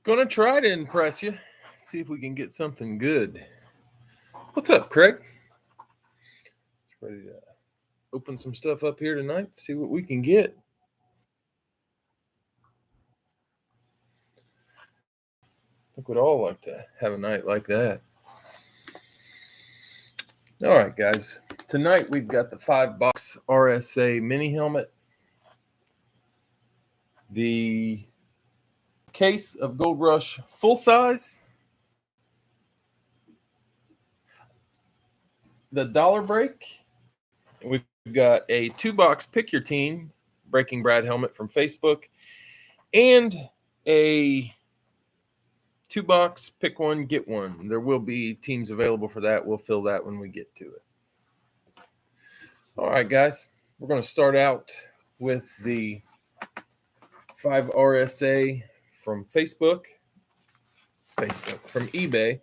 Gonna try to impress you. See if we can get something good. What's up, Craig? Ready to open some stuff up here tonight? See what we can get. I think we'd all like to have a night like that. All right, guys. Tonight we've got the $5 RSA mini helmet, the case of Gold Rush full size, the dollar break. We've got a 2-box pick your team Breaking Brad helmet from Facebook, and a 2-box pick one get one. There will be teams available for that. We'll fill that when we get to it. All right, guys, we're going to start out with the 5 RSA from Facebook from eBay.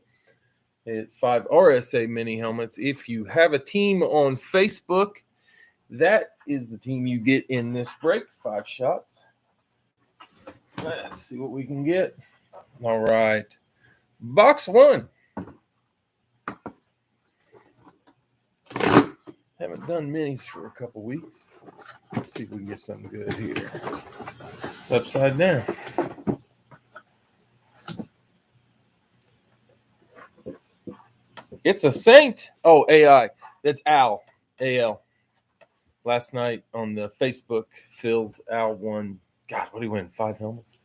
It's 5 RSA mini helmets. If you have a team on Facebook, that is the team you get in this break. 5 shots. Let's see what we can get. All right. Box 1. Haven't done minis for a couple weeks. Let's see if we can get something good here. Upside down. It's a Saint. Oh, AI. That's Al. AL. Last night on the Facebook, Phil's Al won. God, what did he win? 5 helmets?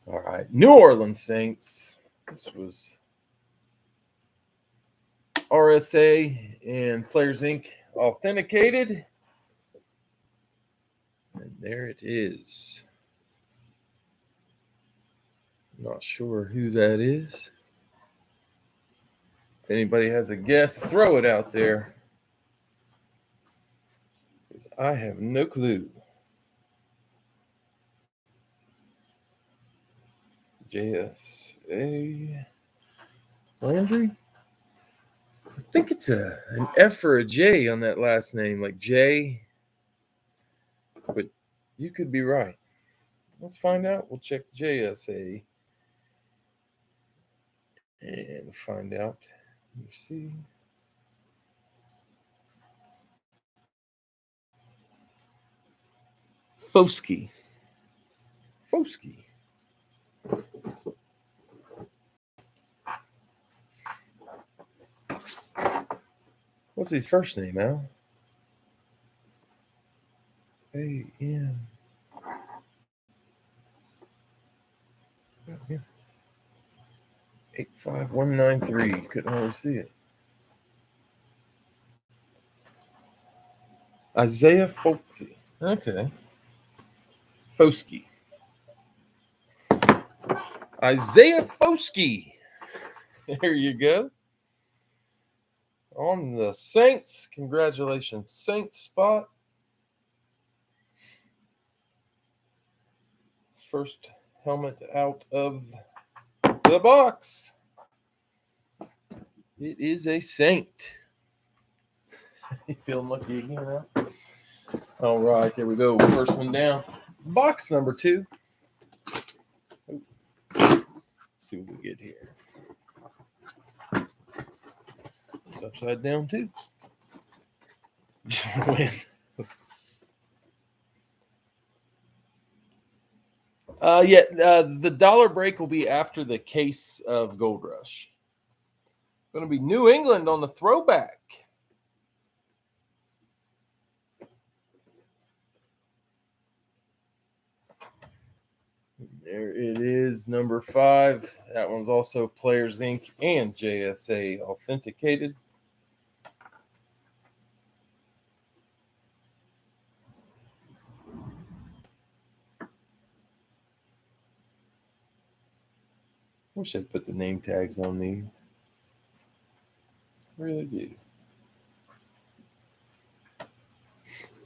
All right. New Orleans Saints. This was RSA and Players Inc. authenticated. And there it is. Not sure who that is. If anybody has a guess, throw it out there. Because I have no clue. JSA Landry? I think it's an F or a J on that last name, like J. But you could be right. Let's find out. We'll check JSA and find out. You see. Foskey. What's his first name, Al? A-N. Yeah. 85193. Couldn't really see it. Isaiah Folksy. Okay. Foskey. Isaiah Foskey. There you go. On the Saints. Congratulations, Saints spot. First helmet out of the box. It is a Saint. You feeling lucky again, huh? All right, there we go. First one down. Box number 2. Let's see what we get here. It's upside down too. The dollar break will be after the case of Gold Rush. Going to be New England on the throwback. There it is, number 5. That one's also Players Inc. and JSA authenticated. Wish I'd put the name tags on these. I really do.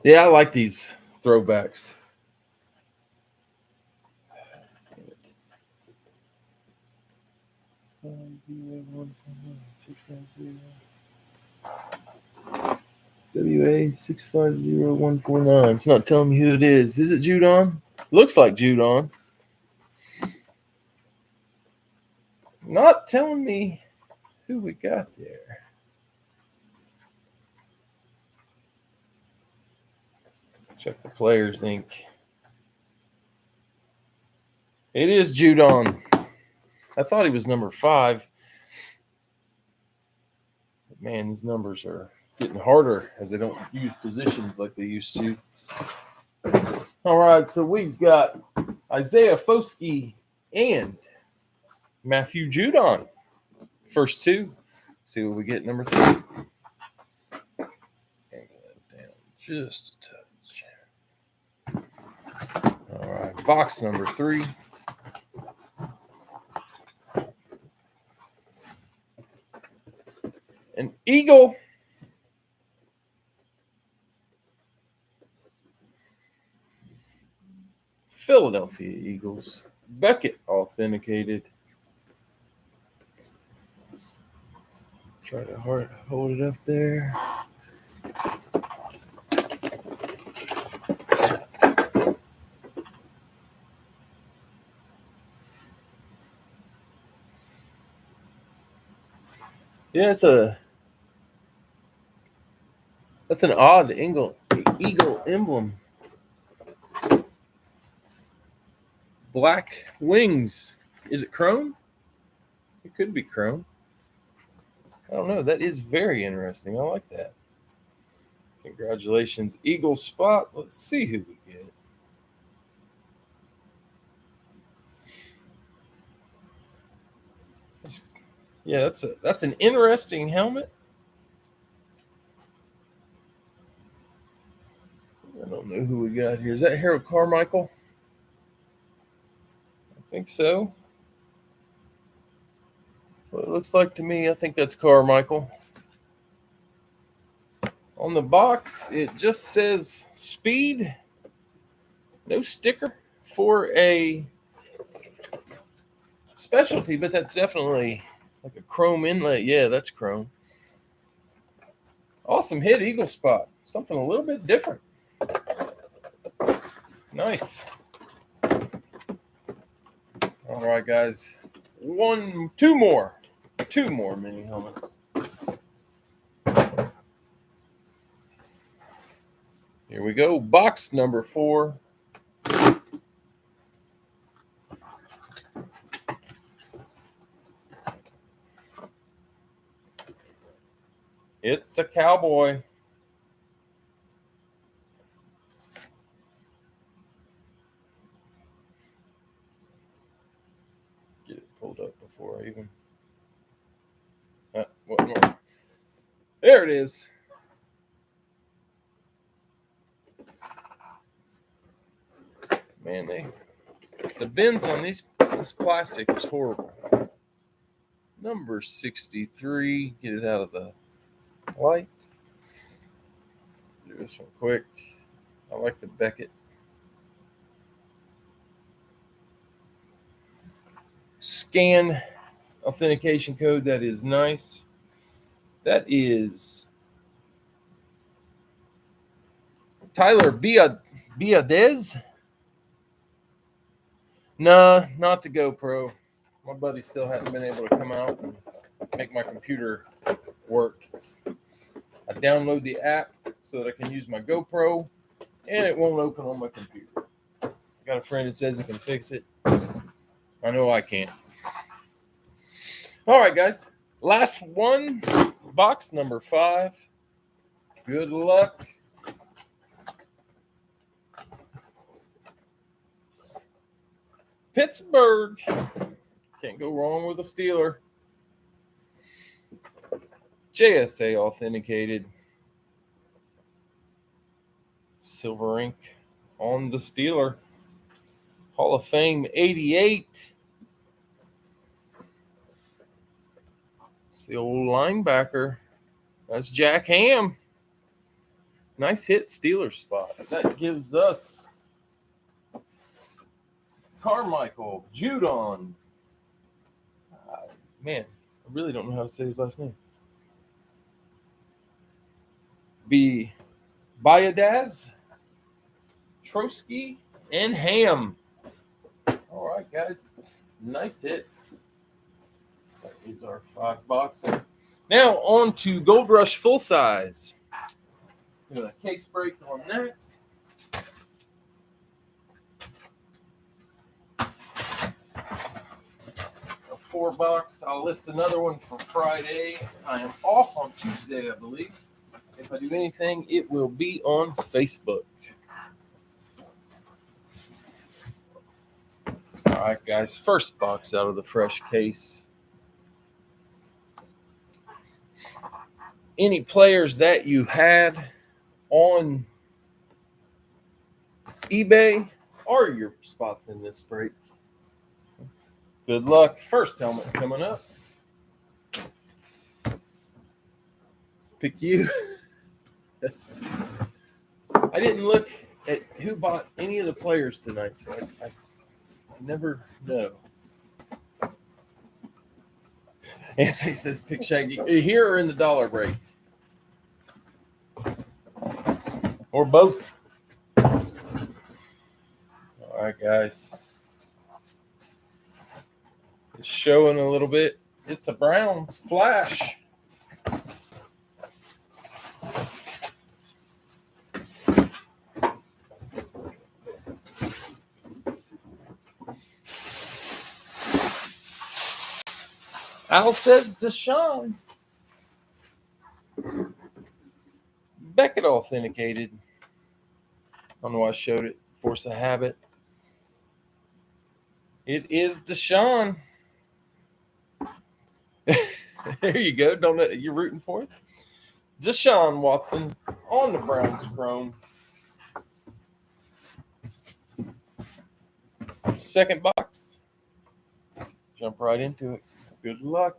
Yeah, I like these throwbacks. WA650149. It's not telling me who it is. Is it Judon? Looks like Judon. Not telling me who we got there. Check the Players Inc. It is Judon. I thought he was number 5. But man, these numbers are getting harder as they don't use positions like they used to. All right, so we've got Isaiah Foskey and Matthew Judon. First 2. See what we get number 3. Angle that down just a touch. All right, box number 3. An Eagle. Philadelphia Eagles. Beckett authenticated. Try to hold it up there. Yeah, that's an odd eagle emblem. Black wings. Is it chrome? It could be chrome. I don't know. That is very interesting. I like that. Congratulations, Eagle spot. Let's see who we get. Yeah, that's an interesting helmet. I don't know who we got here. Is that Harold Carmichael? I think so. What it looks like to me, I think that's Carmichael. On the box, it just says Speed. No sticker for a specialty, but that's definitely like a chrome inlay. Yeah, that's chrome. Awesome hit, Eagle spot. Something a little bit different. Nice. All right, guys. Two more mini helmets. Here we go. Box number 4. It's a Cowboy. Get it pulled up before I even. What more? There it is. Man, the bends on this plastic is horrible. Number 63. Get it out of the light. Do this one quick. I like the Beckett. Scan authentication code. That is nice. That is Tyler Biadez. Nah, not the GoPro. My buddy still hasn't been able to come out and make my computer work. I download the app so that I can use my GoPro, and it won't open on my computer. I got a friend that says he can fix it. I know I can't. All right, guys. Last one, box number 5. Good luck. Pittsburgh. Can't go wrong with a Steeler. JSA authenticated. Silver ink on the Steeler. Hall of Fame 88. It's the old linebacker. That's Jack Ham. Nice hit, Steeler spot. That gives us Carmichael Judon. Man, I really don't know how to say his last name. Biadaz, Trotsky, and Ham. All right, guys. Nice hits. That is our 5-box. Now on to Gold Rush full size. Got a case break on that. A 4-box. I'll list another one for Friday. I am off on Tuesday, I believe. If I do anything, it will be on Facebook. All right, guys. First box out of the fresh case. Any players that you had on eBay are your spots in this break. Good luck. First helmet coming up. Pick you. I didn't look at who bought any of the players tonight, so I never know. Anthony says pick Shaggy. Here or in the dollar break? Or both. All right, guys. It's showing a little bit. It's a Browns flash. Al says Deshaun. Beckett authenticated. I don't know why I showed it. Force of habit. It is Deshaun. There you go. Don't know, you're rooting for it. Deshaun Watson on the Browns chrome. Second box. Jump right into it. Good luck.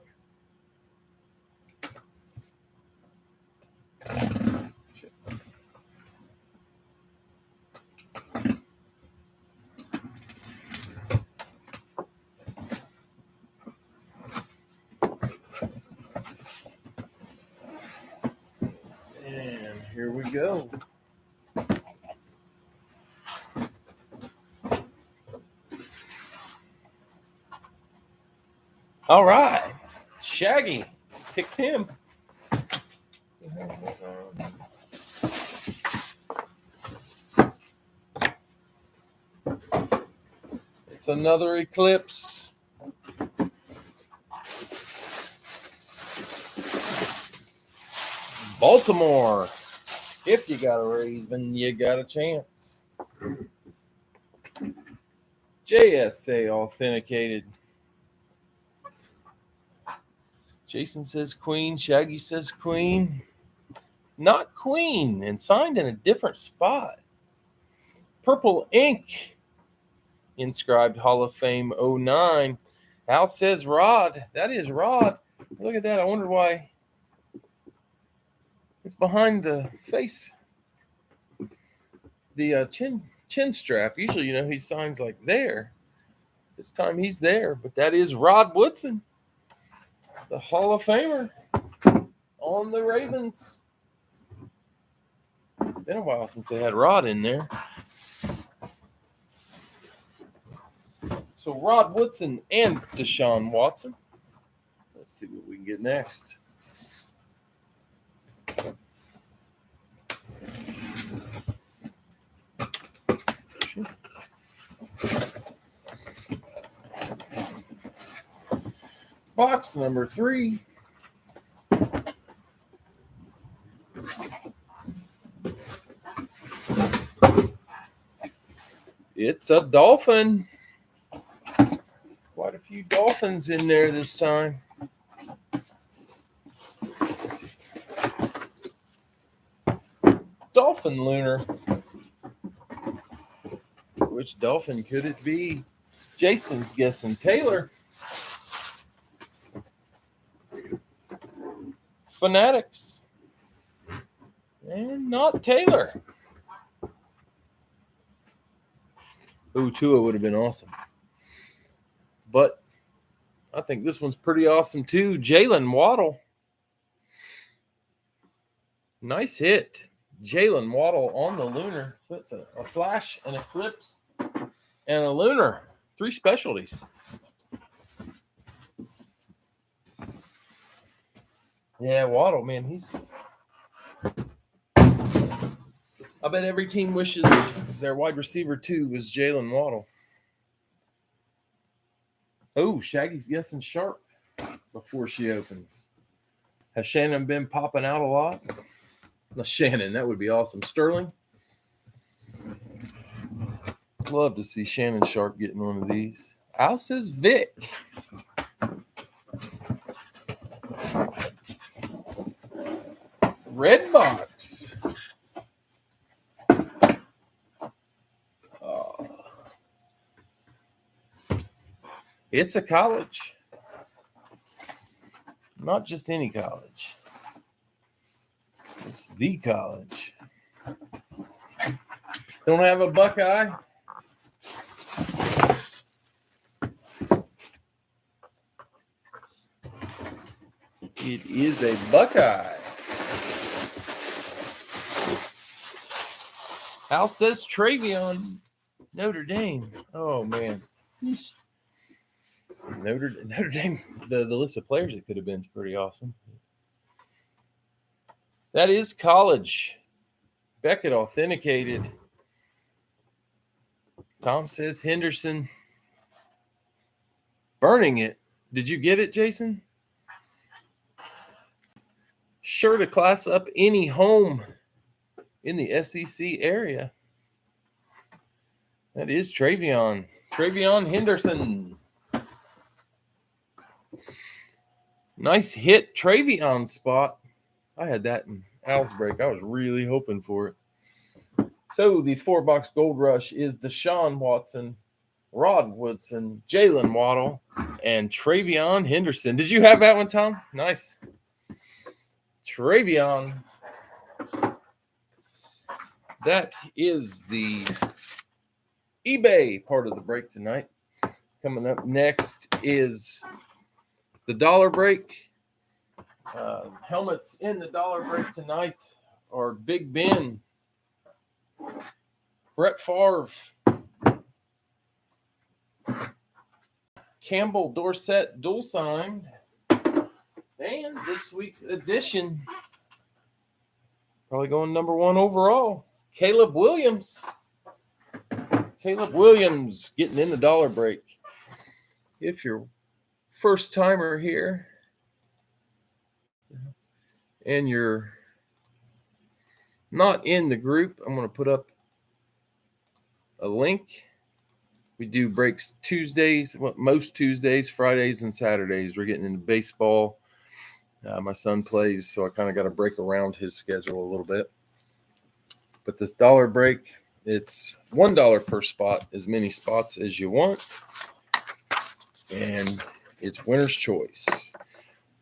And here we go. All right. Shaggy. Picked him. It's another Eclipse. Baltimore. If you got a Raven, you got a chance. JSA authenticated. Jason says Queen. Shaggy says Queen. Not Queen, and signed in a different spot. Purple ink. Inscribed Hall of Fame 09. Al says Rod. That is Rod. Look at that. I wonder why it's behind the face. The chin strap. Usually, he signs like there. This time he's there, but that is Rod Woodson, the Hall of Famer on the Ravens. Been a while since they had Rod in there. So Rod Woodson and Deshaun Watson. Let's see what we can get next. Box number 3. It's a Dolphin. Quite a few Dolphins in there this time. Dolphin Lunar. Which Dolphin could it be? Jason's guessing Taylor. Fanatics. And not Taylor. Ooh, Tua would have been awesome. But I think this one's pretty awesome too. Jalen Waddle. Nice hit. Jalen Waddle on the Lunar. So it's a flash, an Eclipse, and a Lunar. 3 specialties. Yeah, Waddle, man, I bet every team wishes their wide receiver too was Jalen Waddle. Oh, Shaggy's guessing sharp before she opens. Has Shannon been popping out a lot? No, Shannon, that would be awesome. Sterling? Love to see Shannon Sharp getting one of these. Al says Vic. Red box. Oh. It's a college. Not just any college. It's the college. Don't have a Buckeye? It is a Buckeye. Al says Travion, Notre Dame. Oh, man. Notre Dame, the list of players it could have been is pretty awesome. That is college. Beckett authenticated. Tom says Henderson. Burning it. Did you get it, Jason? Sure to class up any home in the SEC area. That is Travion. Travion Henderson. Nice hit Travion spot. I had that in Al's break. I was really hoping for it. So the 4-box gold rush is Deshaun Watson, Rod Woodson, Jalen Waddle, and Travion Henderson. Did you have that one, Tom? Nice. Travion. That is the eBay part of the break tonight. Coming up next is the dollar break. Helmets in the dollar break tonight are Big Ben, Brett Favre, Campbell Dorsett dual signed, and this week's edition, probably going number 1 overall, Caleb Williams. Caleb Williams getting in the dollar break. If you're first timer here and you're not in the group, I'm going to put up a link. We do breaks Tuesdays, most Tuesdays, Fridays, and Saturdays. We're getting into baseball. My son plays, so I kind of got to break around his schedule a little bit. But this dollar break, it's $1 per spot, as many spots as you want. And it's winner's choice.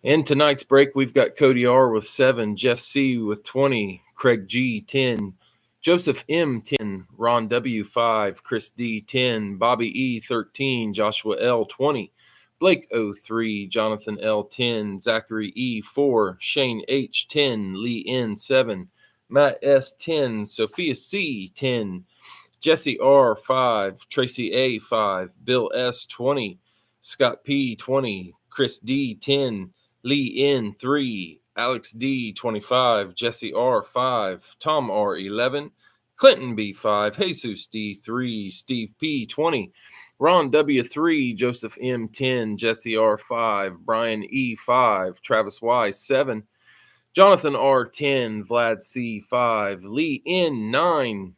In tonight's break, we've got Cody R with 7, Jeff C with 20, Craig G 10, Joseph M 10, Ron W 5, Chris D 10, Bobby E 13, Joshua L 20, Blake O 3, Jonathan L 10, Zachary E 4, Shane H 10, Lee N 7, Matt S 10, Sophia C 10, Jesse R 5, Tracy A 5, Bill S 20, Scott P 20, Chris D 10, Lee N 3, Alex D 25, Jesse R 5, Tom R 11, Clinton B 5, Jesus D 3, Steve P 20, Ron W 3, Joseph M 10, Jesse R 5, Brian E 5, Travis Y 7, Jonathan R 10, Vlad C 5, Lee N 9,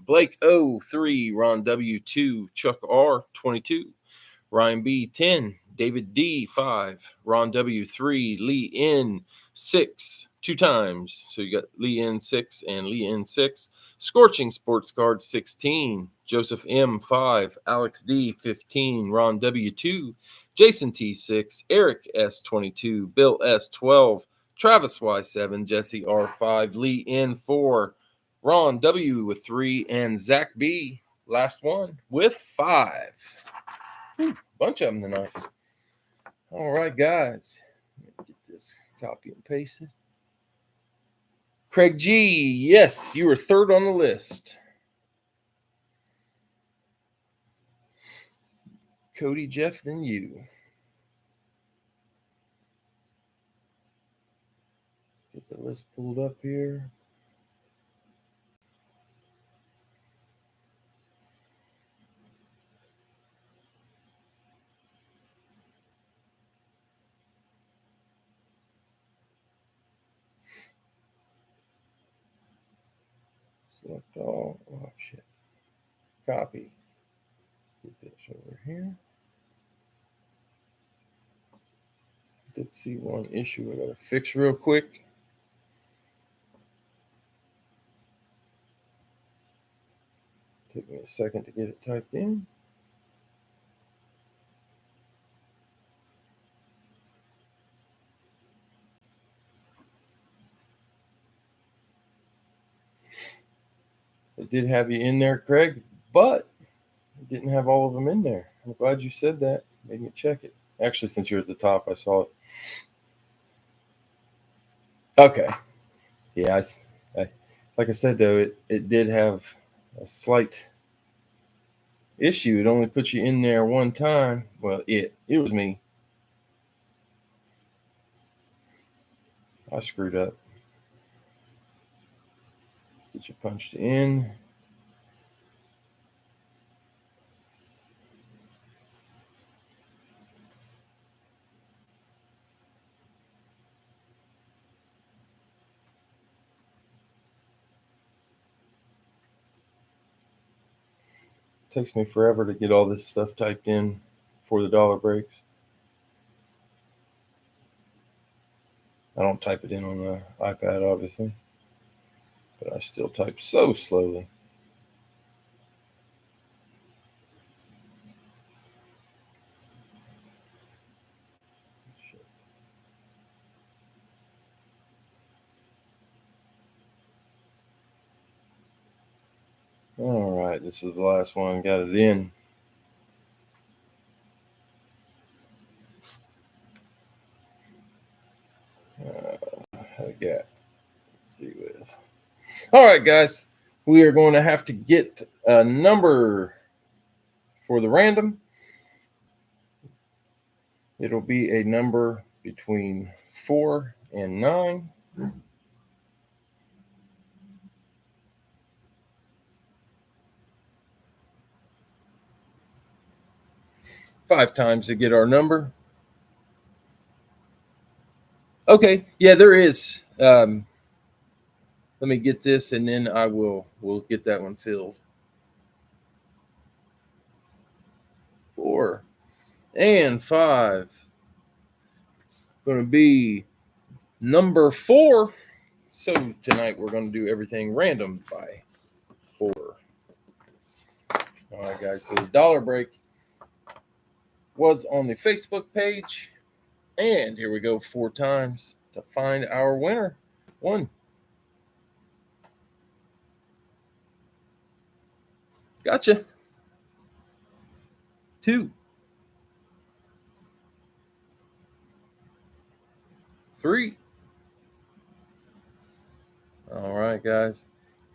Blake O 3, Ron W 2, Chuck R 22, Ryan B 10, David D 5, Ron W 3, Lee N 6, 2 times. So you got Lee N 6 and Lee N 6. Scorching Sports Card 16, Joseph M 5, Alex D 15, Ron W 2, Jason T 6, Eric S 22, Bill S 12, Travis Y 7, Jesse R 5, Lee N 4, Ron W with 3, and Zach B, last one, with 5. Bunch of them tonight. All right, guys. Let me get this copy and pasted. Craig G, yes, you were third on the list. Cody, Jeff, then you. list pulled up here. Select all. Oh, shit. Copy. Get this over here. Did see one issue I gotta fix real quick. Took me a second to get it typed in. It did have you in there, Craig, but it didn't have all of them in there. I'm glad you said that. Made me check it. Actually, since you're at the top, I saw it. Okay. Yeah, like I said, though, it did have a slight issue. It only put you in there one time. Well, it was me. I screwed up. Get you punched in. Takes me forever to get all this stuff typed in for the dollar breaks. I don't type it in on the iPad, obviously, but I still type so slowly. All right, this is the last one. Got it in. I got. All right, guys, we are going to have to get a number for the random. It'll be a number between 4 and 9. Five times to get our number. Okay, yeah, there is. Let me get this, and then we'll get that one filled. 4 and 5. Going to be number 4. So tonight we're going to do everything random by 4. All right, guys. So the dollar break was on the Facebook page, and here we go 4 times to find our winner. 1. Gotcha. 2. 3. All right, guys.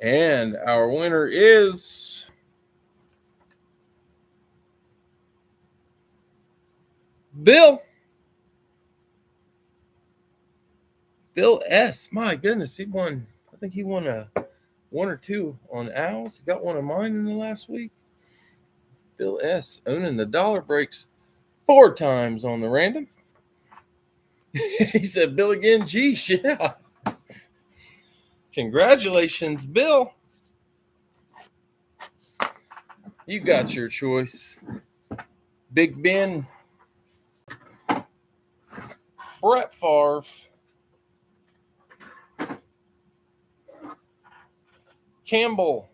And our winner is Bill. Bill S. My goodness, he won. I think he won a 1 or 2 on Owls. He got one of mine in the last week. Bill S. owning the dollar breaks 4 times on the random. He said, Bill again. Geez, yeah. Congratulations, Bill. You got your choice. Big Ben, Brett Favre, Campbell,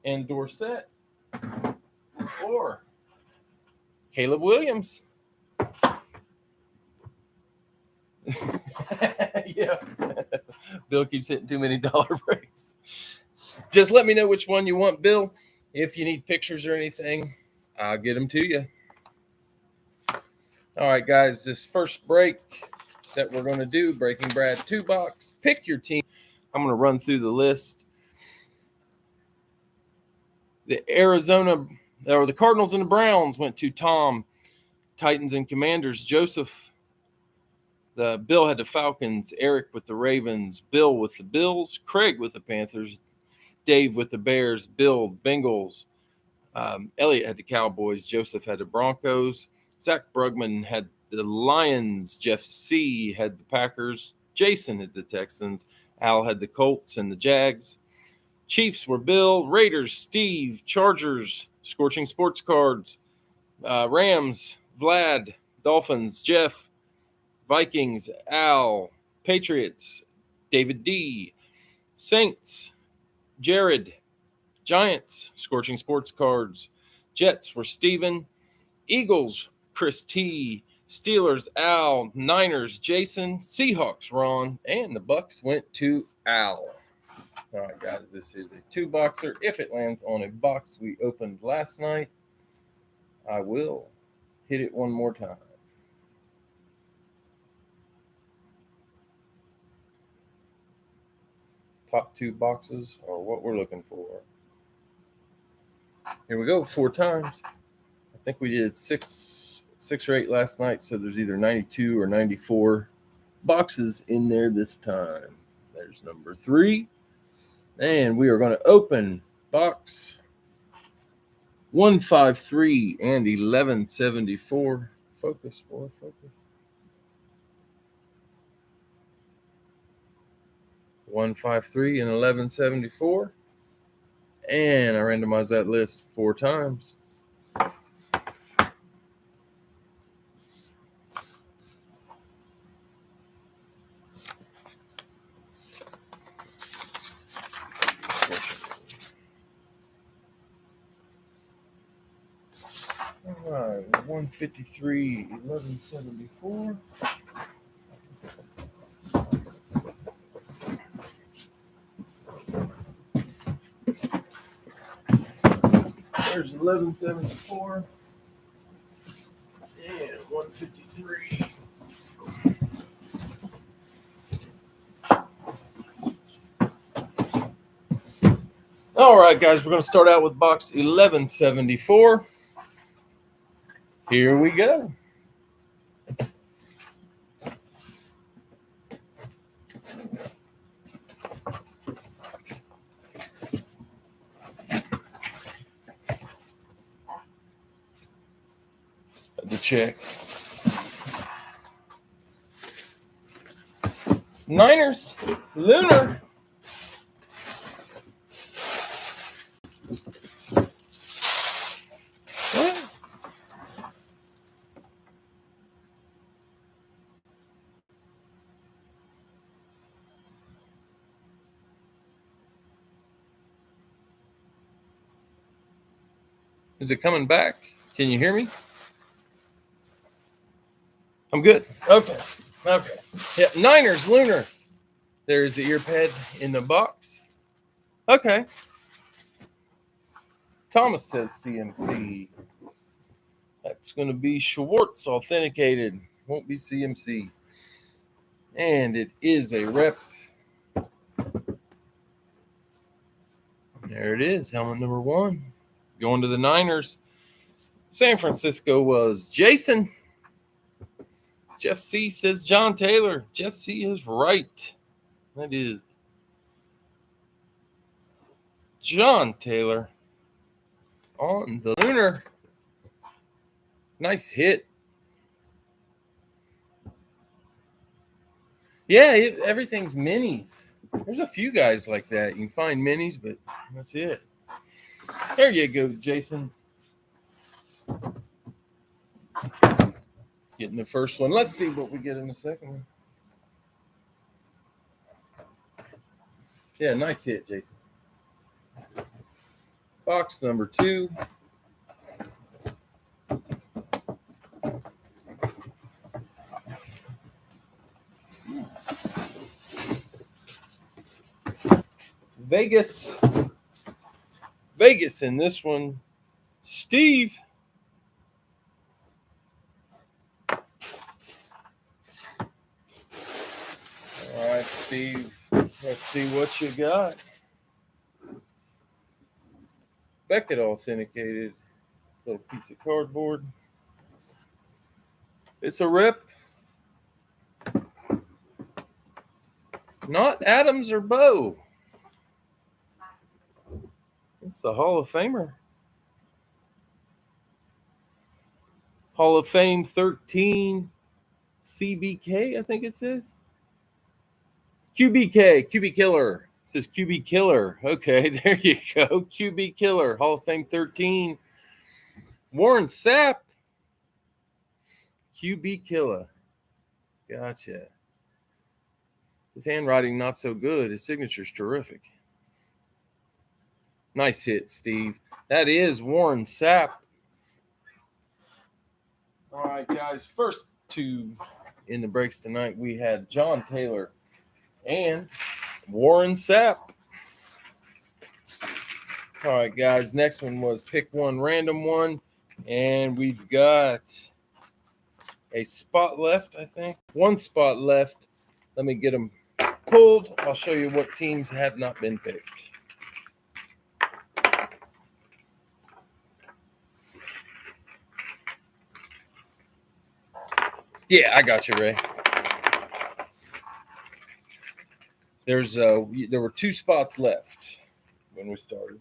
and Dorsett, or Caleb Williams. Yeah. Bill keeps hitting too many dollar breaks. Just let me know which one you want, Bill. If you need pictures or anything, I'll get them to you. All right, guys, this first break that we're going to do, Breaking Brad 2-box, pick your team. I'm going to run through the list. The Cardinals and the Browns went to Tom. Titans and Commanders, Joseph. The Bill had the Falcons, Eric with the Ravens, Bill with the Bills, Craig with the Panthers, Dave with the Bears, Bill Bengals, Elliot had the Cowboys, Joseph had the Broncos, Zach Brugman had the Lions, Jeff C had the Packers, Jason had the Texans, Al had the Colts and the Jags. Chiefs were Bill, Raiders, Steve, Chargers, Scorching Sports Cards, Rams, Vlad, Dolphins, Jeff, Vikings, Al, Patriots, David D, Saints, Jared, Giants, Scorching Sports Cards, Jets were Steven, Eagles, Chris T, Steelers, Al, Niners, Jason, Seahawks, Ron, and the Bucks went to Al. All right, guys, this is a two-boxer. If it lands on a box we opened last night, I will hit it one more time. Top two boxes are what we're looking for. Here we go, 4 times. I think we did six or eight last night, so there's either 92 or 94 boxes in there this time. There's number 3. And we are going to open box 153 and 1174. Focus, boy, focus. 153 and 1174. And I randomized that list 4 times. All right, 153, 1174. There's 1174 and 153. All right, guys, we're going to start out with box 1174. Here we go. The check. Niners, Lunar. What? Is it coming back? Can you hear me? I'm good. Okay. Yeah, Niners, Lunar. There's the ear pad in the box. Okay. Thomas says CMC. That's going to be Schwartz authenticated. Won't be CMC. And it is a rep. There it is. Helmet number 1. Going to the Niners. San Francisco was Jason. Jeff C says John Taylor. Jeff C is right. That is John Taylor on the Lunar. Nice hit. Yeah, everything's minis. There's a few guys like that. You can find minis, but that's it. There you go, Jason. Getting the first one. Let's see what we get in the second one. Yeah, nice hit, Jason. Box number 2. Vegas in this one. Steve. All right, Steve. Let's see what you got. Beckett authenticated. Little piece of cardboard. It's a rep. Not Adams or Bo. It's the Hall of Famer. Hall of Fame 13 CBK, I think it says. QBK, QB Killer. It says QB Killer. Okay, there you go. QB Killer, Hall of Fame 13. Warren Sapp. QB Killer. Gotcha. His handwriting not so good. His signature's terrific. Nice hit, Steve. That is Warren Sapp. All right, guys. First two in the breaks tonight, we had John Taylor and Warren Sapp. All right, guys. Next one was pick one, random one. And we've got a spot left, I think. One spot left. Let me get them pulled. I'll show you what teams have not been picked. Yeah, I got you, Ray. There were two spots left when we started.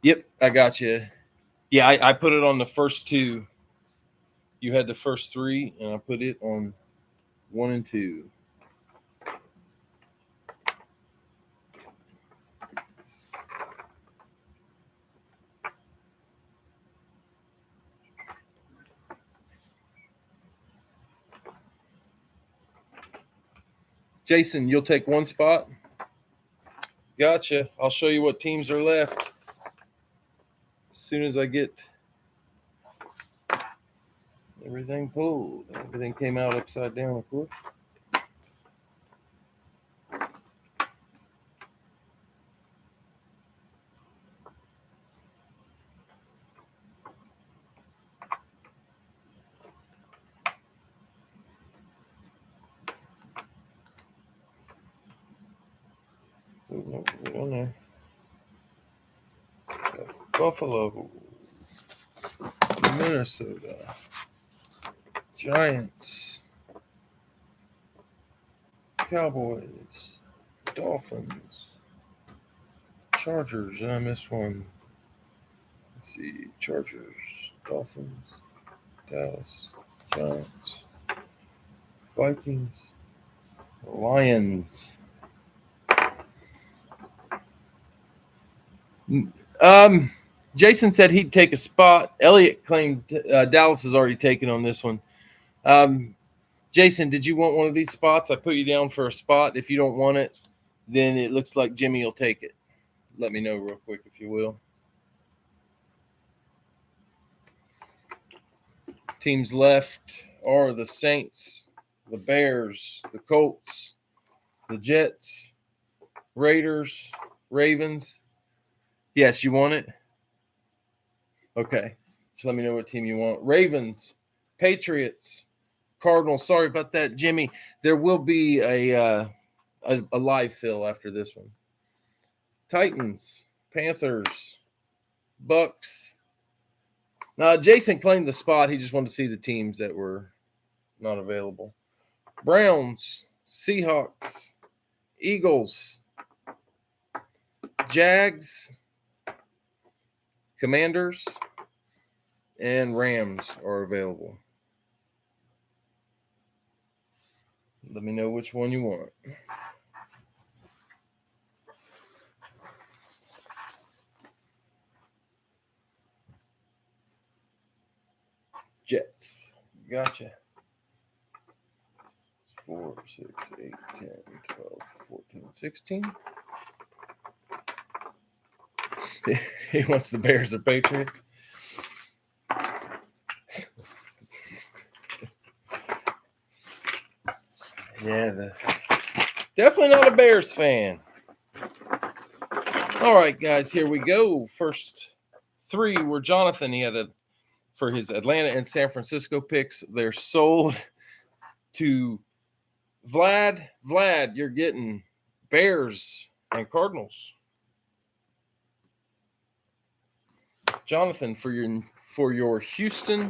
Yep, I got you. Yeah, I put it on the first two. You had the first three, and I put it on 1 and 2. Jason, you'll take one spot? Gotcha. I'll show you what teams are left as soon as I get everything pulled. Everything came out upside down, of course. On there. Buffalo, Minnesota, Giants, Cowboys, Dolphins, Chargers. I missed one. Let's see. Chargers, Dolphins, Dallas, Giants, Vikings, Lions. Jason said he'd take a spot. Elliot claimed Dallas is already taken on this one. Jason, did you want one of these spots? I put you down for a spot. If you don't want it, then it looks like Jimmy will take it. Let me know real quick if you will. Teams left are the Saints, the Bears, the Colts, the Jets, Raiders, Ravens. Yes, you want it? Okay. Just let me know what team you want. Ravens, Patriots, Cardinals. Sorry about that, Jimmy. There will be a live fill after this one. Titans, Panthers, Bucks. Jason claimed the spot. He just wanted to see the teams that were not available. Browns, Seahawks, Eagles, Jags, Commanders, and Rams are available. Let me know which one you want. Jets. Gotcha. 4, 6, 8, 10, 12, 14, 16. He wants the Bears or Patriots. Yeah, definitely not a Bears fan. All right, guys, here we go. First three were Jonathan. He had for his Atlanta and San Francisco picks. They're sold to Vlad. Vlad, you're getting Bears and Cardinals. Jonathan, for your Houston,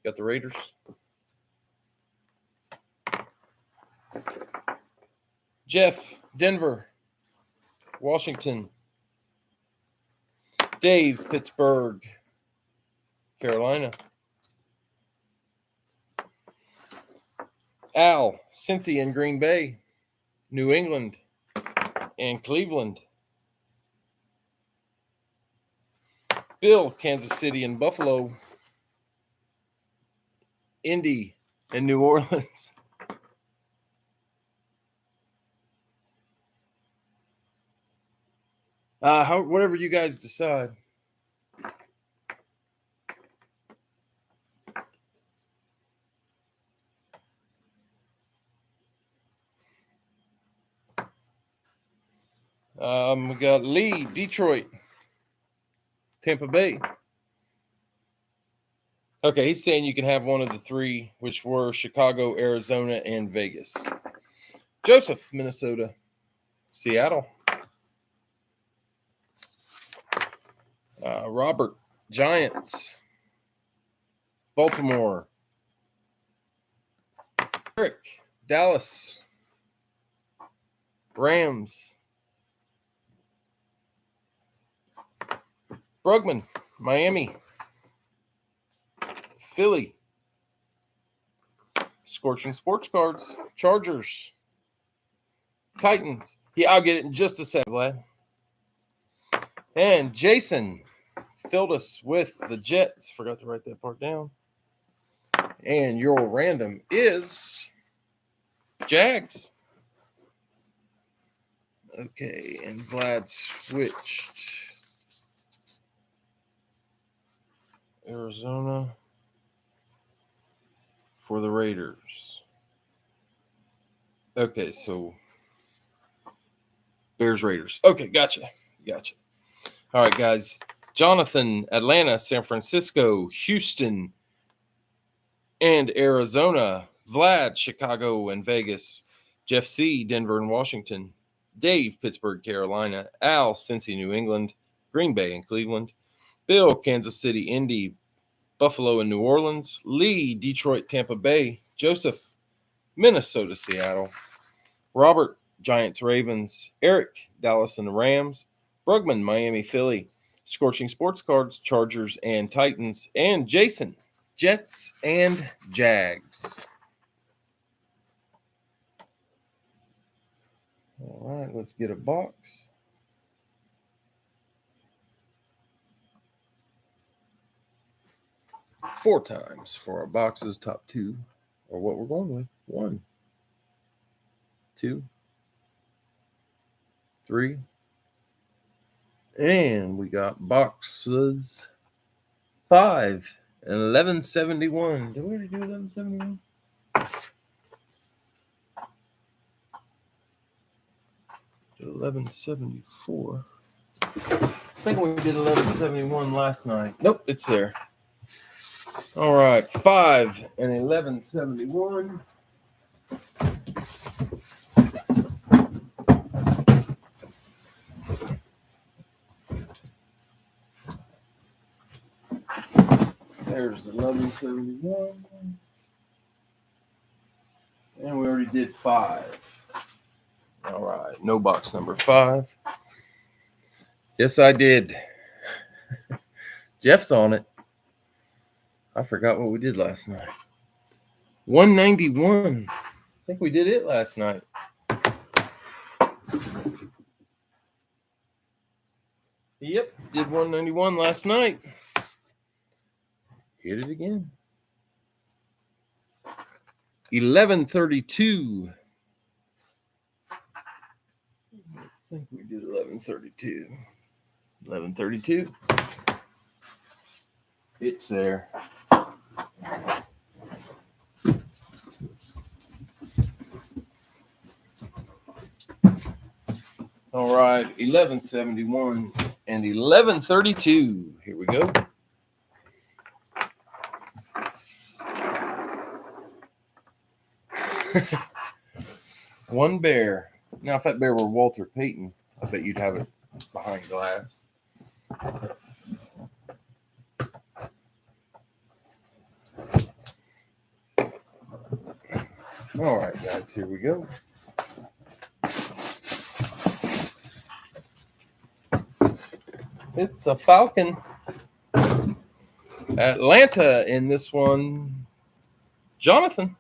got the Raiders. Jeff, Denver. Washington. Dave, Pittsburgh, Carolina. Al, Cincy and Green Bay, New England, and Cleveland. Bill, Kansas City and Buffalo, Indy, and New Orleans. Whatever you guys decide. We got Lee, Detroit, Tampa Bay. Okay, he's saying you can have one of the three, which were Chicago, Arizona, and Vegas. Joseph, Minnesota, Seattle. Robert, Giants, Baltimore. Eric, Dallas, Rams. Brugman, Miami, Philly. Scorching Sports Cards, Chargers, Titans. Yeah, I'll get it in just a sec, Vlad. And Jason filled us with the Jets. Forgot to write that part down. And your random is Jags. Okay, and Vlad switched Arizona for the Raiders. Okay, so Bears, Raiders. Okay, gotcha. All right, guys. Jonathan, Atlanta, San Francisco, Houston, and Arizona. Vlad, Chicago and Vegas. Jeff C., Denver and Washington. Dave, Pittsburgh, Carolina. Al, Cincy, New England. Green Bay and Cleveland. Bill, Kansas City, Indy, Buffalo and New Orleans. Lee, Detroit, Tampa Bay. Joseph, Minnesota, Seattle. Robert, Giants, Ravens. Eric, Dallas and the Rams. Brugman, Miami, Philly. Scorching Sports Cards, Chargers and Titans. And Jason, Jets and Jags. All right, let's get a box. Four times for our boxes, top two, or what we're going with. 1, 2, 3. And we got boxes 5 and 1171. Did we already do 1171? Did 1174. I think we did 1171 last night. Nope, it's there. All right, 5 and 1171. There's 1171. And we already did 5. All right, no box number 5. Yes, I did. Jeff's on it. I forgot what we did last night. 191. I think we did it last night. Yep, did 191 last night. Hit it again. 1132. I think we did 1132. 1132. It's there. All right, 1171 and 1132. Here we go. One bear. Now, if that bear were Walter Payton, I bet you'd have it behind glass. All right, guys, here we go. It's a Falcon. Atlanta in this one. Jonathan.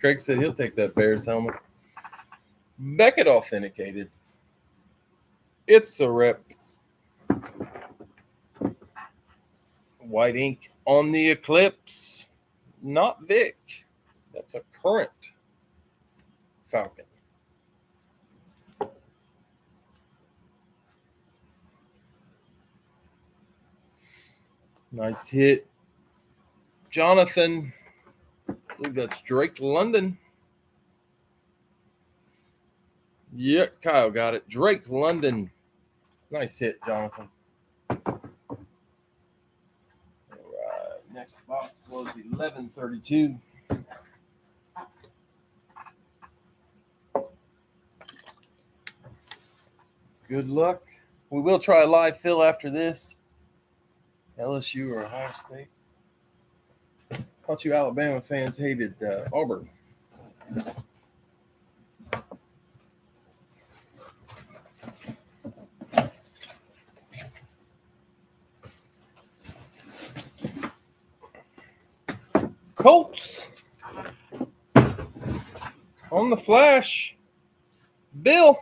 Craig said he'll take that Bears helmet. Beckett authenticated. It's a rep. White ink on the Eclipse. Not Vic. That's a current Falcon. Nice hit. Jonathan. I believe that's Drake London. Yeah, Kyle got it. Drake London. Nice hit, Jonathan. All right. Next box was 1132. Good luck. We will try a live fill after this. LSU or Ohio State. Thought you Alabama fans hated Auburn. Colts on the flash. Bill.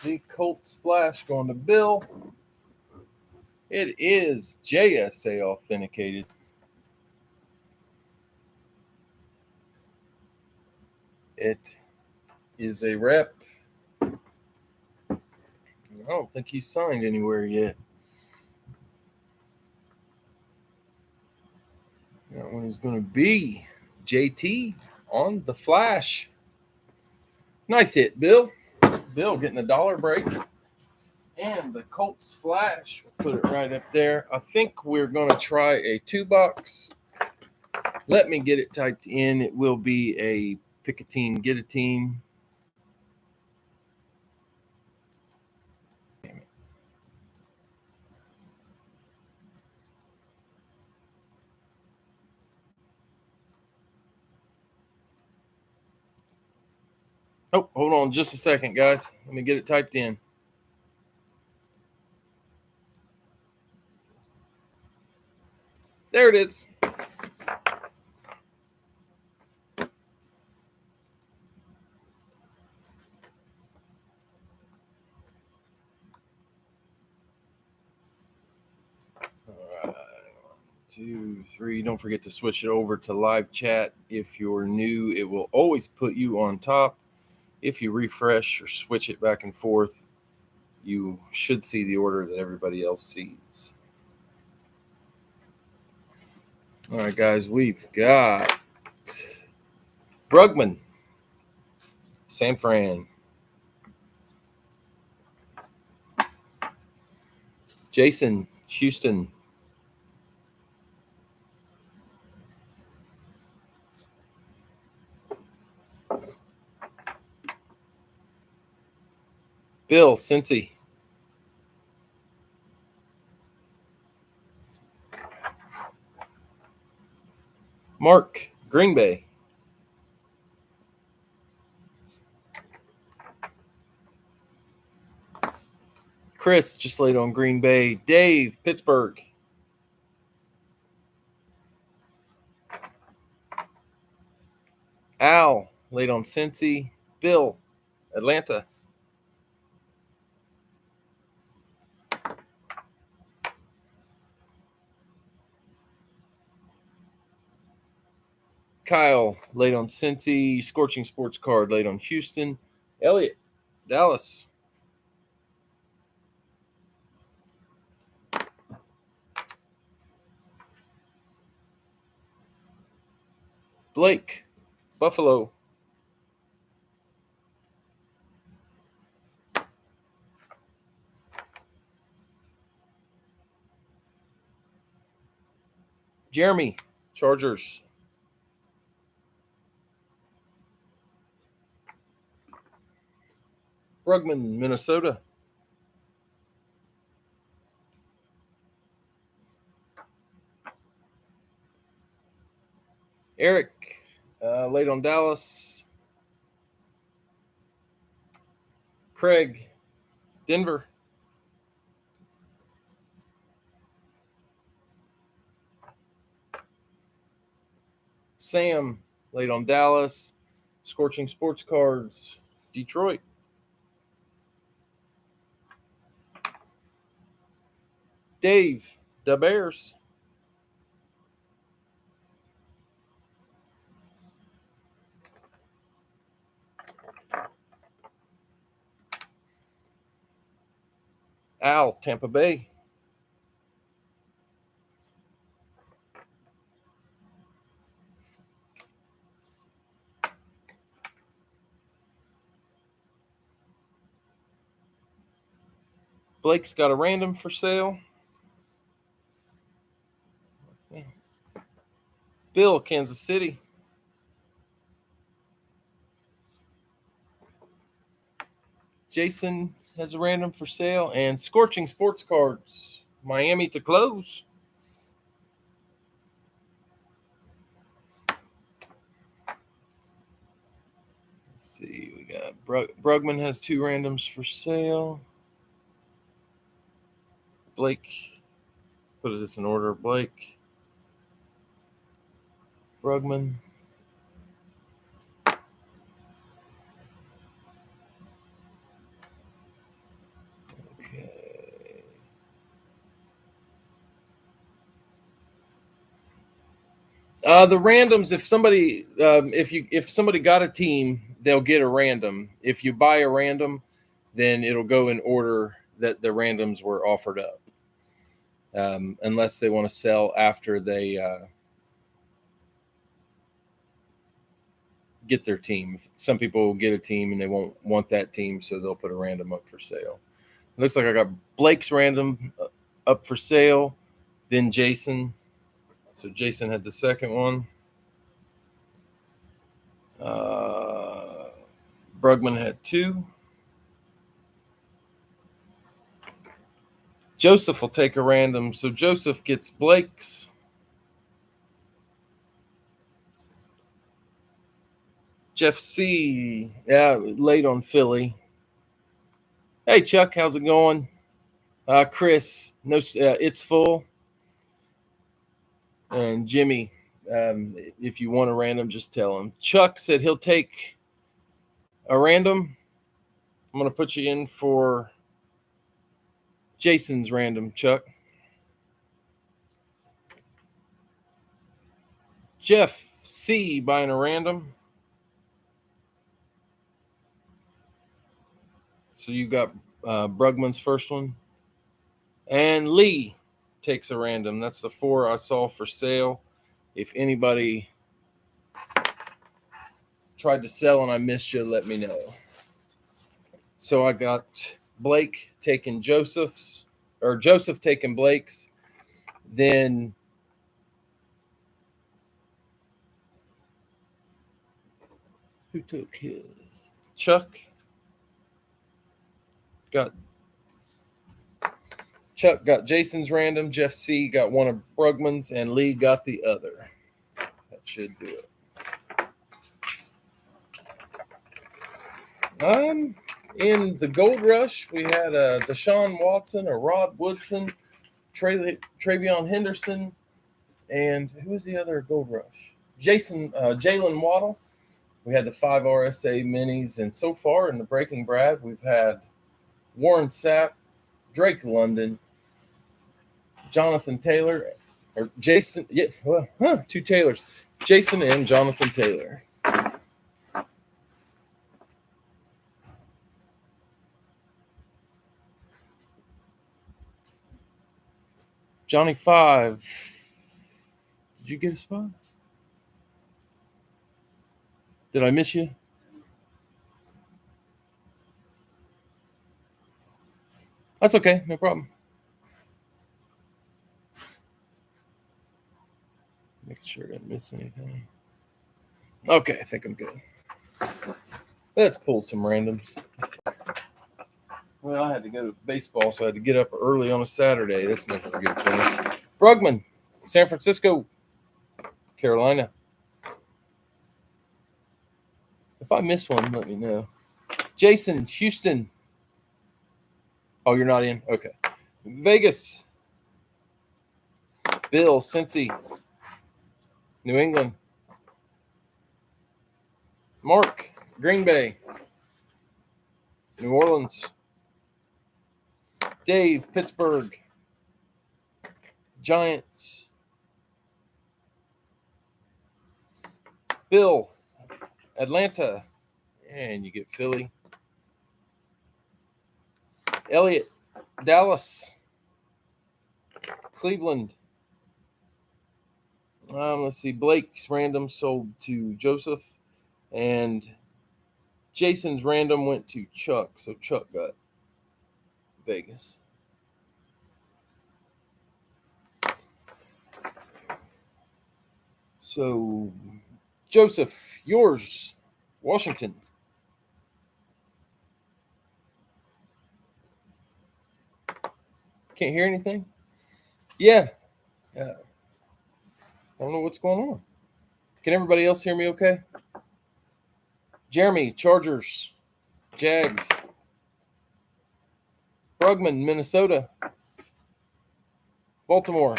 The Colts flash going to Bill. It is JSA authenticated. It is a rep. I don't think he's signed anywhere yet. That one is going to be JT on the flash. Nice hit, Bill. Bill getting a dollar break. And the Colts flash. We'll put it right up there. I think we're going to try a 2-box. Let me get it typed in. It will be a pick a team, get a team. Oh, hold on just a second, guys. Let me get it typed in. There it is. All right. 1, 2, 3. Don't forget to switch it over to live chat. If you're new, it will always put you on top. If you refresh or switch it back and forth, you should see the order that everybody else sees. All right, guys, we've got Brugman, San Fran, Jason, Houston, Bill, Cincy, Mark, Green Bay, Chris just laid on Green Bay, Dave, Pittsburgh, Al laid on Cincy, Bill, Atlanta, Kyle laid on Cincy, Scorching Sports Card laid on Houston, Elliot, Dallas, Blake, Buffalo, Jeremy, Chargers. Brugman, Minnesota. Eric, late on Dallas. Craig, Denver. Sam, late on Dallas. Scorching Sports Cards, Detroit. Dave, the Bears. Al, Tampa Bay. Blake's got a random for sale. Bill, Kansas City. Jason has a random for sale. And Scorching Sports Cards, Miami to close. Let's see. We got Brugman has 2 randoms for sale. Blake, put this in order. Blake, Brugman. Okay. The randoms, if somebody got a team, they'll get a random. If you buy a random, then it'll go in order that the randoms were offered up, unless they want to sell after they get their team. Some people will get a team and they won't want that team, so they'll put a random up for sale. It looks like I got Blake's random up for sale, then Jason. So Jason had the second one. Brugman had 2. Joseph will take a random. So Joseph gets Blake's. Jeff C. Yeah, late on Philly. Hey, Chuck, how's it going? Chris, no, it's full. And Jimmy, if you want a random, just tell him. Chuck said he'll take a random. I'm going to put you in for Jason's random, Chuck. Jeff C. buying a random. So you got Brugman's first one. And Lee takes a random. That's the 4 I saw for sale. If anybody tried to sell and I missed you, let me know. So I got Blake taking Joseph's, or Joseph taking Blake's. Then who took his? Chuck got Jason's random. Jeff C got one of Brugman's, and Lee got the other. That should do it. In the Gold Rush, we had a Deshaun Watson, a Rod Woodson, Travion Henderson, and who was the other Gold Rush? Jalen Waddle. We had the 5 RSA minis, and so far in the Breaking Brad, we've had Warren Sapp, Drake London, Jonathan Taylor, or Jason. Yeah, 2 Taylors, Jason and Jonathan Taylor. Johnny 5. Did you get a spot? Did I miss you? That's okay. No problem. sure I didn't miss anything. Okay, I think I'm good. Let's pull some randoms. Well, I had to go to baseball, so I had to get up early on a Saturday. That's never good for me. Brugman, San Francisco, Carolina. If I miss one, let me know. Jason, Houston. Oh, you're not in? Okay. Vegas. Bill, Cincy. New England. Mark, Green Bay. New Orleans. Dave, Pittsburgh. Giants. Bill, Atlanta. And you get Philly. Elliot, Dallas. Cleveland. Let's see. Blake's random sold to Joseph. And Jason's random went to Chuck. So Chuck got Vegas. So, Joseph, yours, Washington. Can't hear anything? Yeah. I don't know what's going on. Can everybody else hear me okay? Jeremy, Chargers, Jags. Brugman, Minnesota. Baltimore.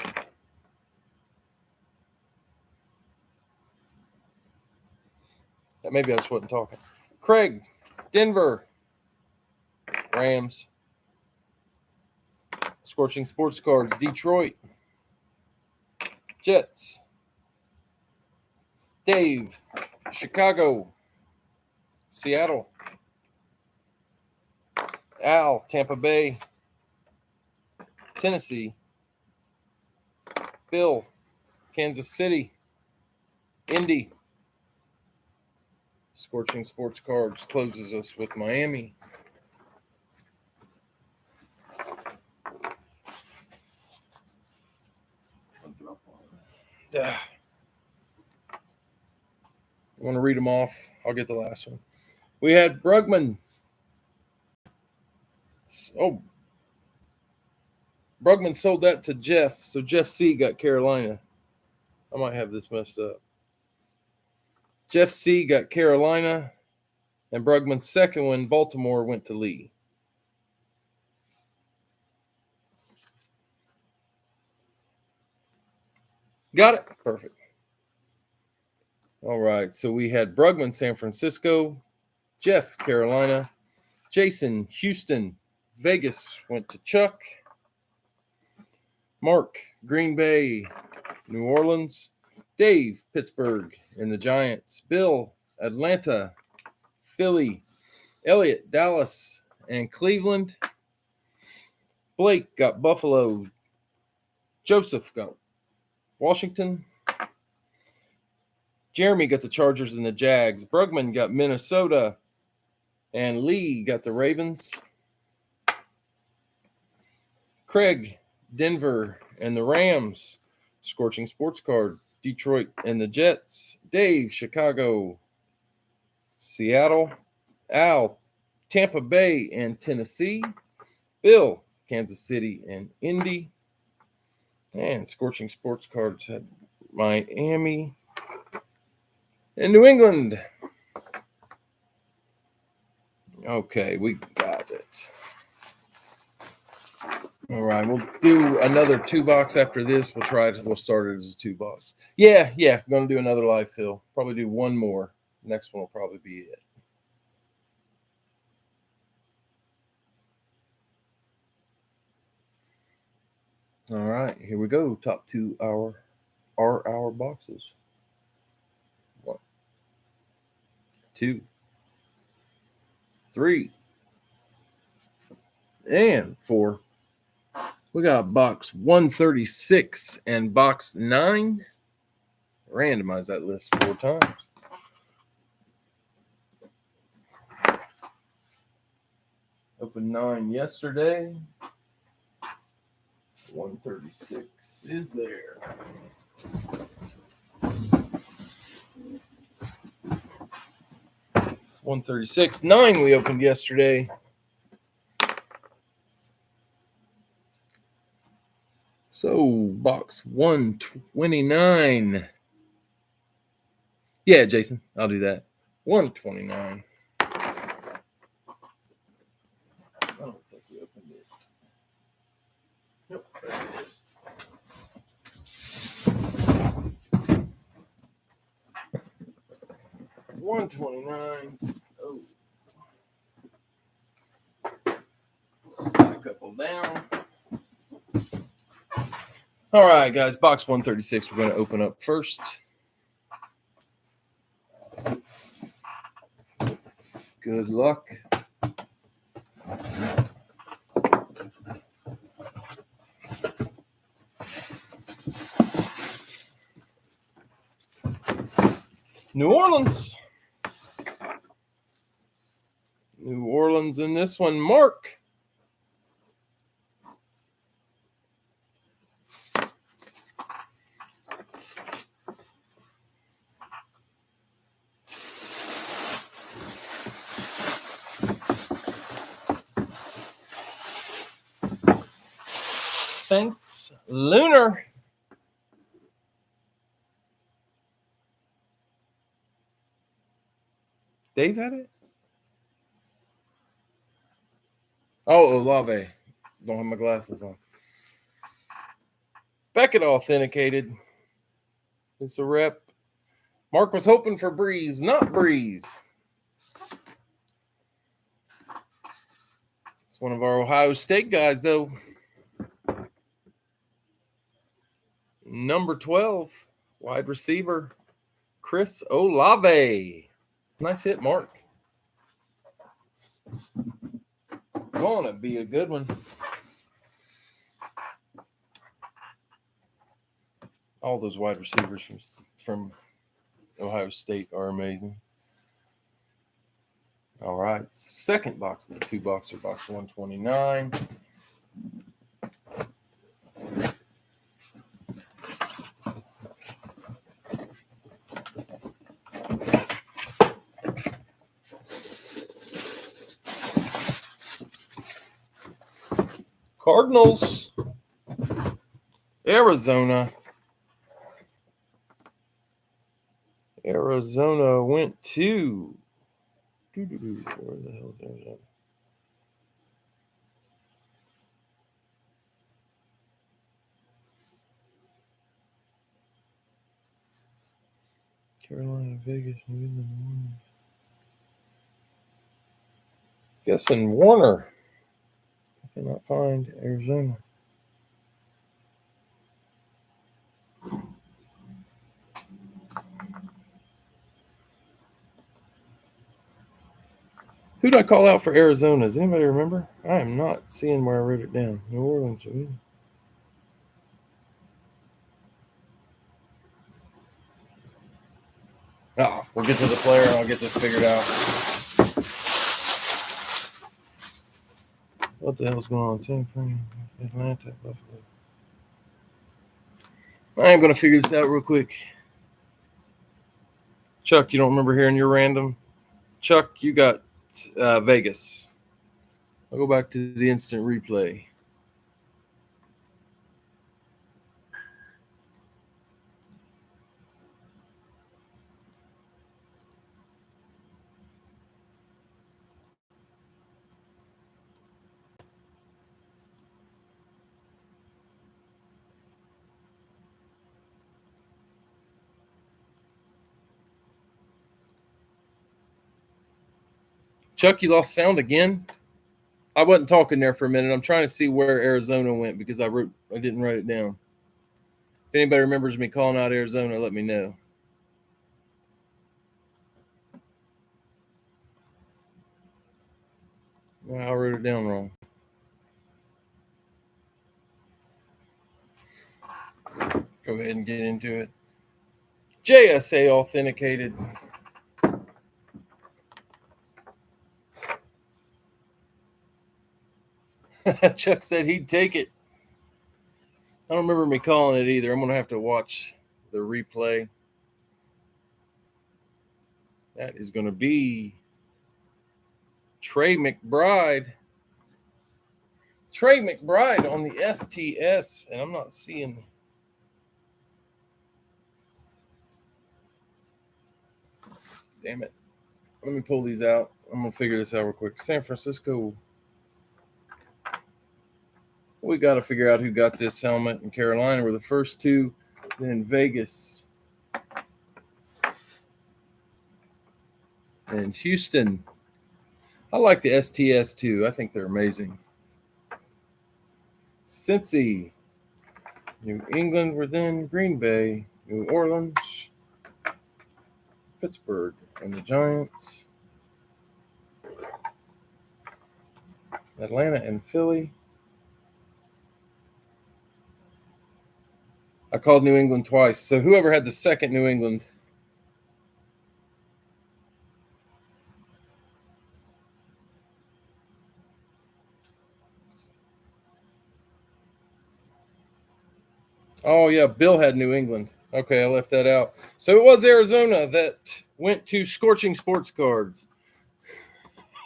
Maybe I just wasn't talking. Craig, Denver. Rams. Scorching Sports Cards, Detroit. Jets. Dave, Chicago. Seattle. Al, Tampa Bay. Tennessee. Bill, Kansas City. Indy. Scorching Sports Cards closes us with Miami. I want to read them off. I'll get the last one. We had Brugman. Oh, Brugman sold that to Jeff. So Jeff C got Carolina. I might have this messed up. Jeff C got Carolina. And Brugman's second one, Baltimore, went to Lee. Got it? Perfect. All right. So we had Brugman, San Francisco. Jeff, Carolina. Jason, Houston. Vegas went to Chuck. Mark, Green Bay. New Orleans. Dave, Pittsburgh and the Giants. Bill, Atlanta. Philly. Elliot, Dallas and Cleveland. Blake got Buffalo. Joseph got Washington. Jeremy got the Chargers and the Jags. Brugman got Minnesota. And Lee got the Ravens. Craig, Denver and the Rams. Scorching Sports Card, Detroit and the Jets. Dave, Chicago. Seattle. Al, Tampa Bay and Tennessee. Bill, Kansas City and Indy. And Scorching Sports Cards had Miami and New England. Okay, we got it. All right, we'll do another 2-box after this. We'll start it as a 2-box. Yeah, going to do another live fill. Probably do one more. Next one will probably be it. All right, here we go. Top 2 our boxes. 1, 2, 3, and 4. We got box 136 and box 9. Randomize that list 4 times. Opened 9 yesterday. 136 is there. 136. 9 we opened yesterday. So, box 129. Yeah, Jason, I'll do that. 129. I don't think we opened it. Nope, there it is. $129. Oh. Slide a couple down. All right, guys, box 136 we're going to open up first. Good luck. New Orleans. New Orleans in this one. Mark. Saints Lunar. Dave had it? Oh, Olave. Don't have my glasses on. Beckett authenticated. It's a rep. Mark was hoping for Breeze, not Breeze. It's one of our Ohio State guys, though. Number 12, wide receiver, Chris Olave. Nice hit, Mark. Gonna be a good one. All those wide receivers from Ohio State are amazing. All right, second box of the two-boxer, box 129. Cardinals, Arizona. Arizona went to. Where the hell is Arizona? Carolina, Vegas, New England, Warner. Guessing Warner. I cannot find Arizona. Who did I call out for Arizona? Does anybody remember? I am not seeing where I wrote it down. New Orleans. Oh, we'll get to the player and I'll get this figured out. What the hell's going on? San Fran, Atlanta, Buffalo. I am going to figure this out real quick. Chuck, you don't remember hearing your random? Chuck, you got Vegas. I'll go back to the instant replay. Chuck, you lost sound again? I wasn't talking there for a minute. I'm trying to see where Arizona went because I didn't write it down. If anybody remembers me calling out Arizona, let me know. Well, I wrote it down wrong. Go ahead and get into it. JSA authenticated. Chuck said he'd take it. I don't remember me calling it either. I'm going to have to watch the replay. That is going to be Trey McBride. Trey McBride on the STS, and I'm not seeing. Damn it. Let me pull these out. I'm going to figure this out real quick. San Francisco. We got to figure out who got this helmet. In Carolina were the first two. Then in Vegas. And Houston. I like the STS too. I think they're amazing. Cincy. New England were then Green Bay. New Orleans. Pittsburgh. And the Giants. Atlanta and Philly. I called New England twice. So whoever had the second New England. Oh, yeah, Bill had New England. Okay, I left that out. So it was Arizona that went to Scorching Sports Cards.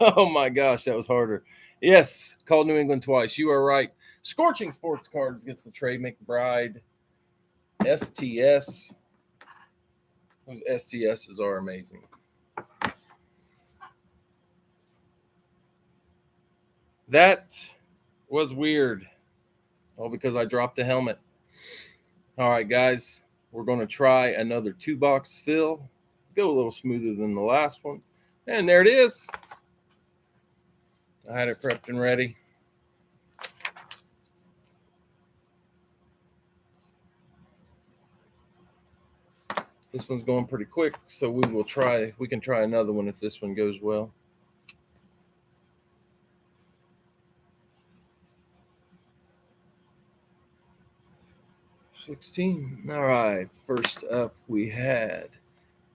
Oh, my gosh, that was harder. Yes, called New England twice. You are right. Scorching Sports Cards gets the Trey McBride STS. Those STSs are amazing. That was weird. All because I dropped a helmet. All right, guys, we're going to try another 2-box fill. Go a little smoother than the last one. And there it is. I had it prepped and ready. This one's going pretty quick, so we can try another one if this one goes well. $16. All right, first up we had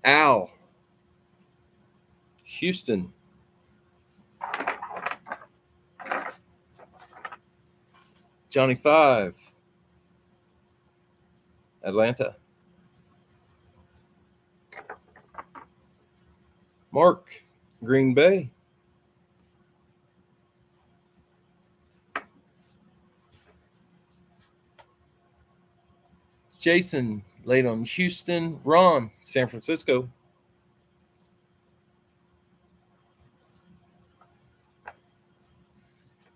Al. Houston. Johnny 5. Atlanta. Mark. Green Bay. Jason laid on Houston. Ron, San Francisco.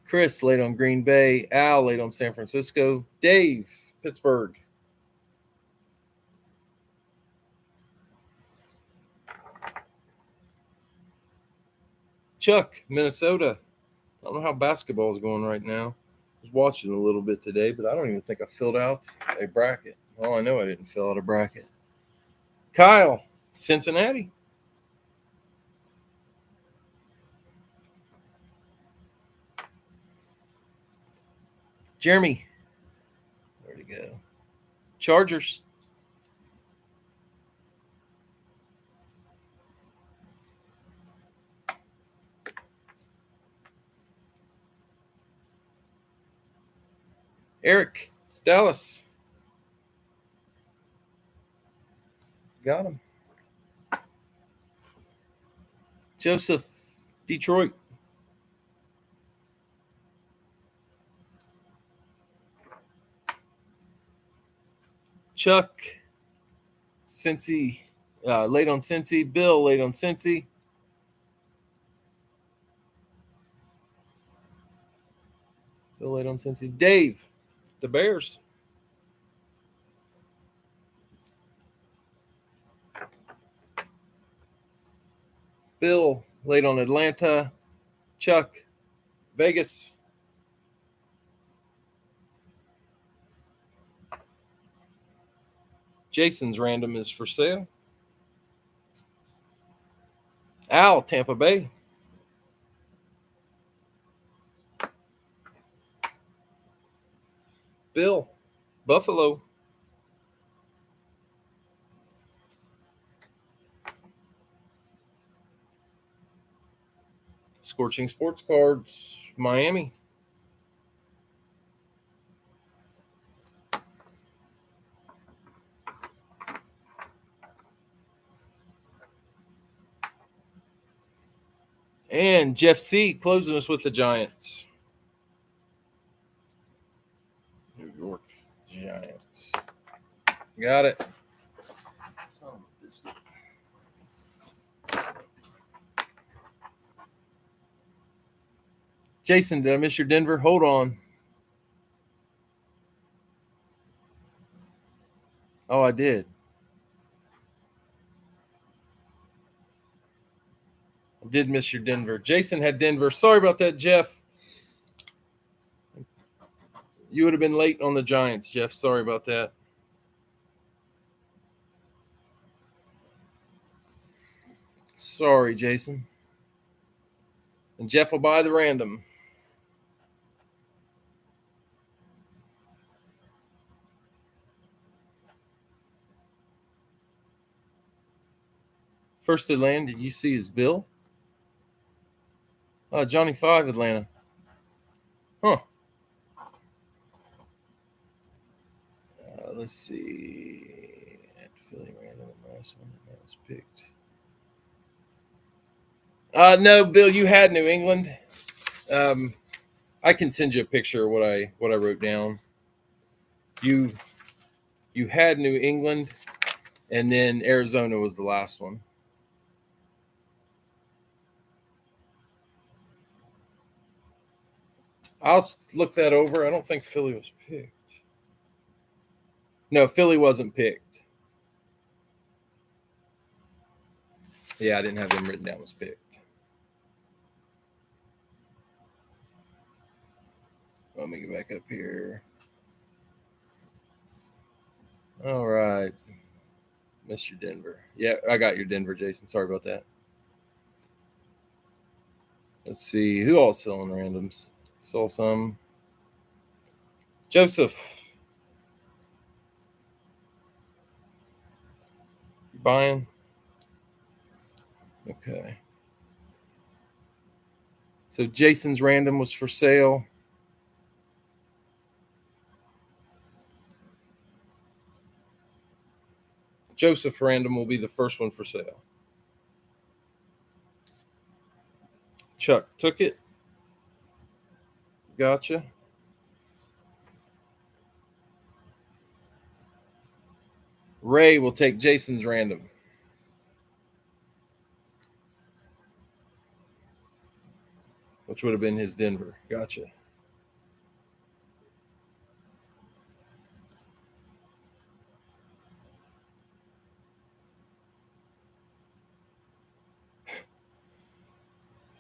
Chris laid on Green Bay. Al laid on San Francisco. Dave, Pittsburgh. Chuck, Minnesota. I don't know how basketball is going right now. I was watching a little bit today, but I don't even think I filled out a bracket. Oh, I know I didn't fill out a bracket. Kyle, Cincinnati. Jeremy, where'd he go? Chargers. Eric, Dallas. Got him. Joseph, Detroit. Chuck, Cincy, laid on Cincy. Bill laid on Cincy. Bill laid on Cincy. Dave, the Bears. Bill laid on Atlanta. Chuck, Vegas. Jason's random is for sale. Al, Tampa Bay. Bill, Buffalo. Scorching Sports Cards, Miami. And Jeff C. closing us with the Giants. New York Giants. Got it. Jason, did I miss your Denver? Hold on. Oh, I did. I did miss your Denver. Jason had Denver. Sorry about that, Jeff. You would have been late on the Giants, Jeff. Sorry about that. Sorry, Jason. And Jeff will buy the random. First Atlanta, did you see his bill? Johnny 5, Atlanta. Huh. Let's see. Philly random, last one that was picked. No, Bill, you had New England. I can send you a picture of what I wrote down. You had New England, and then Arizona was the last one. I'll look that over. I don't think Philly was picked. No, Philly wasn't picked. Yeah, I didn't have them written down as picked. Let me get back up here. All right. Mr. Denver. Yeah, I got your Denver, Jason. Sorry about that. Let's see. Who all selling randoms? Saw some. Joseph. You buying? Okay. So Jason's random was for sale. Joseph random will be the first one for sale. Chuck took it. Gotcha. Ray will take Jason's random. Which would have been his Denver. Gotcha.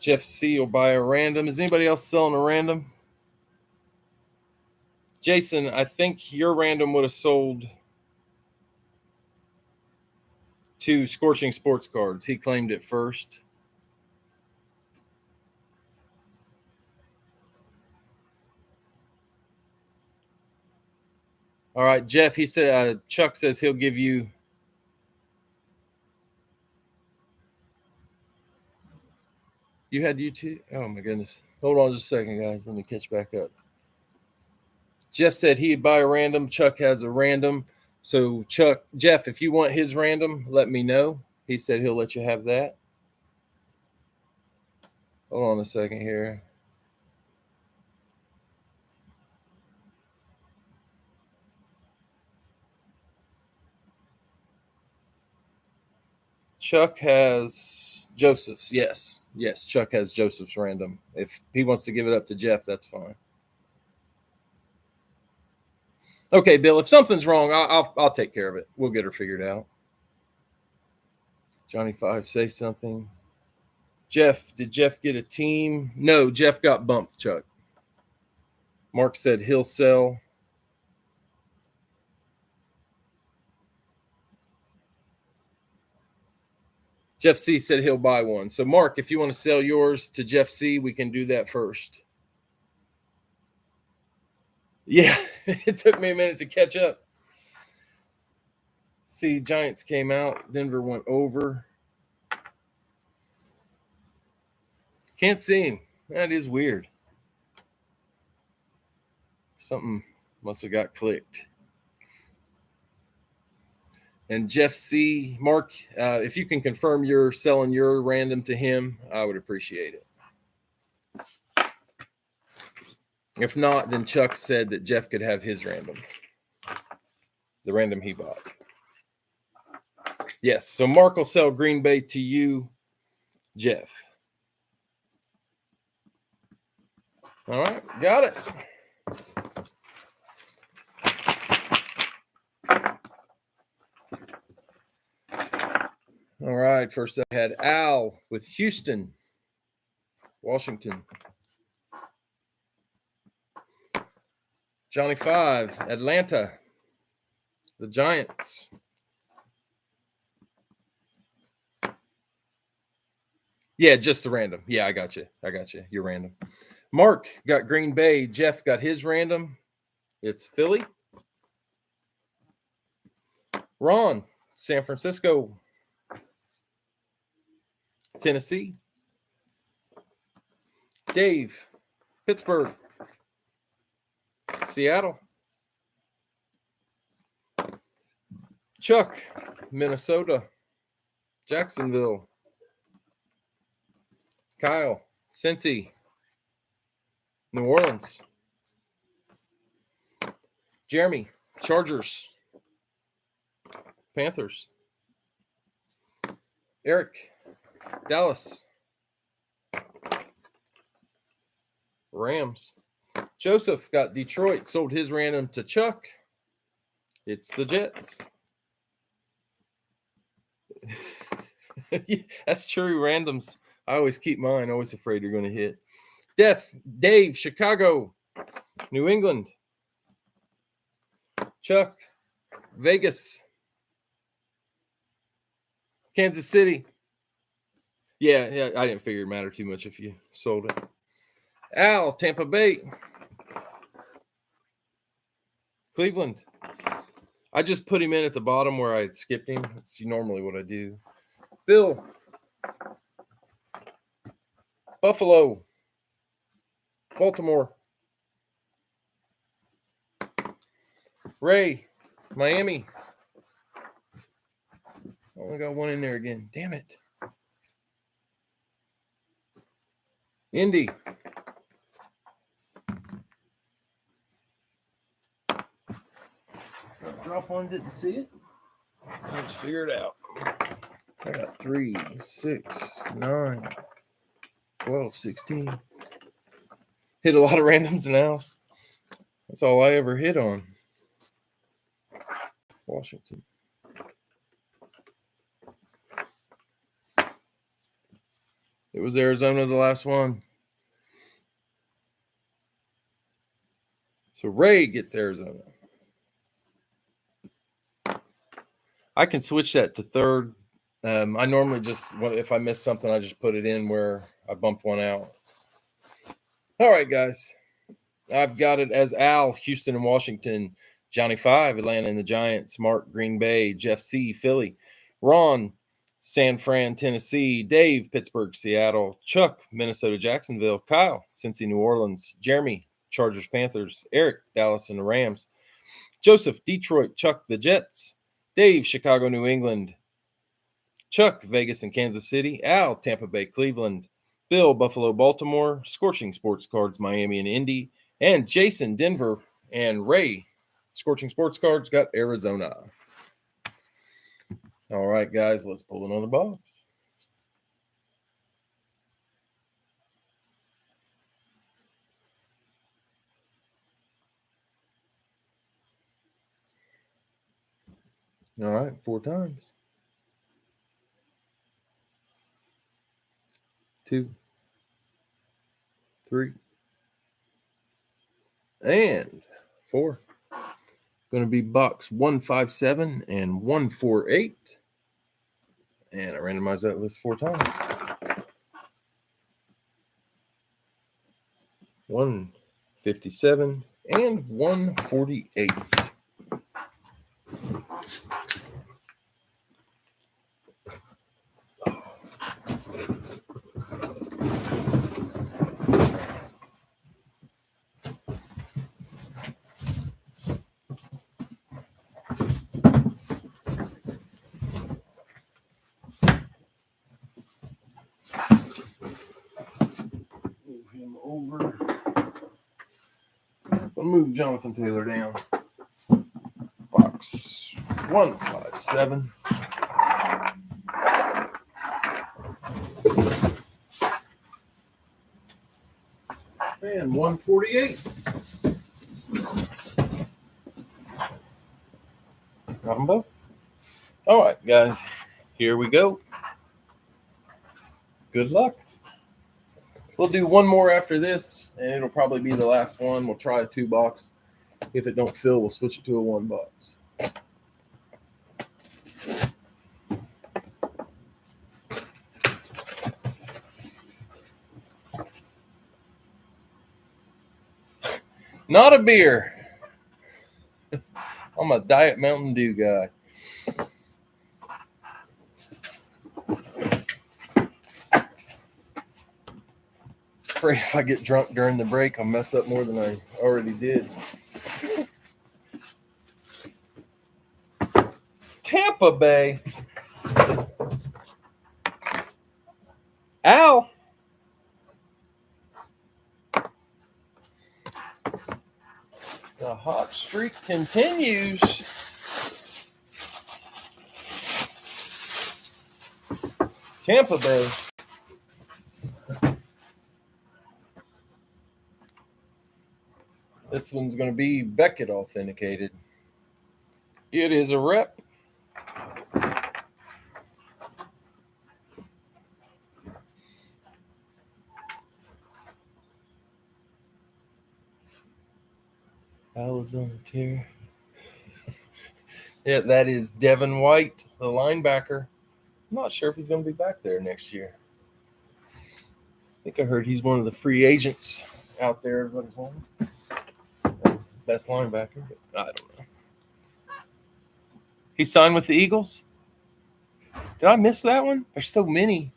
Jeff C will buy a random. Is anybody else selling a random? Jason, I think your random would have sold to Scorching Sports Cards. He claimed it first. All right, Jeff, he said, Chuck says he'll give you. You had YouTube? Oh, my goodness. Hold on just a second, guys. Let me catch back up. Jeff said he'd buy a random. Chuck has a random. So, Jeff, if you want his random, let me know. He said he'll let you have that. Hold on a second here. Chuck has Joseph's. Yes. Chuck has Joseph's random. If he wants to give it up to Jeff, that's fine. Okay, Bill. If something's wrong, I'll take care of it. We'll get her figured out. Johnny 5, say something. Jeff, did Jeff get a team? No, Jeff got bumped, Chuck. Mark said he'll sell. Jeff C said he'll buy one. So, Mark, if you want to sell yours to Jeff C, we can do that first. Yeah, it took me a minute to catch up. See, Giants came out. Denver went over. Can't see him. That is weird. Something must have got clicked. And Jeff C. Mark, if you can confirm you're selling your random to him, I would appreciate it. If not, then Chuck said that Jeff could have his random, the random he bought. Yes, so Mark will sell Green Bay to you, Jeff. All right, got it. All right, first I had Al with Houston, Washington. Johnny 5, Atlanta, the Giants. Yeah, just the random. Yeah, I got you. You're random. Mark got Green Bay. Jeff got his random. It's Philly. Ron, San Francisco. Tennessee. Dave, Pittsburgh. Seattle. Chuck, Minnesota. Jacksonville. Kyle, Cincy. New Orleans. Jeremy, Chargers. Panthers. Eric, Dallas. Rams. Joseph got Detroit, sold his random to Chuck. It's the Jets. That's true. Randoms. I always keep mine. Always afraid you're going to hit. Dave, Chicago. New England. Chuck, Vegas. Kansas City. Yeah, I didn't figure it mattered too much if you sold it. Al, Tampa Bay. Cleveland. I just put him in at the bottom where I had skipped him. That's normally what I do. Bill. Buffalo. Baltimore. Ray. Miami. Only got one in there again. Damn it. Indy. Drop one, didn't see it. Let's figure it out. I got 3, 6, 9, 12, 16. Hit a lot of randoms now. That's all I ever hit on. Washington. It was Arizona, the last one. So Ray gets Arizona. I can switch that to third. I normally just, if I miss something, I just put it in where I bumped one out. All right, guys. I've got it as Al, Houston and Washington. Johnny 5, Atlanta and the Giants. Mark, Green Bay. Jeff C, Philly. Ron, San Fran, Tennessee. Dave, Pittsburgh, Seattle. Chuck, Minnesota, Jacksonville. Kyle, Cincy, New Orleans. Jeremy, Chargers, Panthers. Eric, Dallas and the Rams. Joseph, Detroit. Chuck, the Jets. Dave, Chicago, New England. Chuck, Vegas and Kansas City. Al, Tampa Bay, Cleveland. Bill, Buffalo, Baltimore. Scorching Sports Cards, Miami and Indy. And Jason, Denver. And Ray, Scorching Sports Cards, got Arizona. All right, guys, let's pull another box. All right, 4 times. 2, 3, and 4. Going to be box 157 and 148. And I randomized that list 4 times. 157 and 148. I'll move Jonathan Taylor down. Box 157. And 148. Got them both. All right, guys. Here we go. Good luck. We'll do one more after this, and it'll probably be the last one. We'll try a 2-box. If it don't fill, we'll switch it to a 1-box. Not a beer. I'm a Diet Mountain Dew guy. Afraid if I get drunk during the break, I'll mess up more than I already did. Tampa Bay. Al. The hot streak continues. Tampa Bay. This one's going to be Beckett authenticated. It is a rep. Arizona Tear. Yeah, that is Devin White, the linebacker. I'm not sure if he's going to be back there next year. I think I heard he's one of the free agents out there. Everybody's wanting. Best linebacker, but I don't know. He signed with the Eagles? Did I miss that one? There's so many.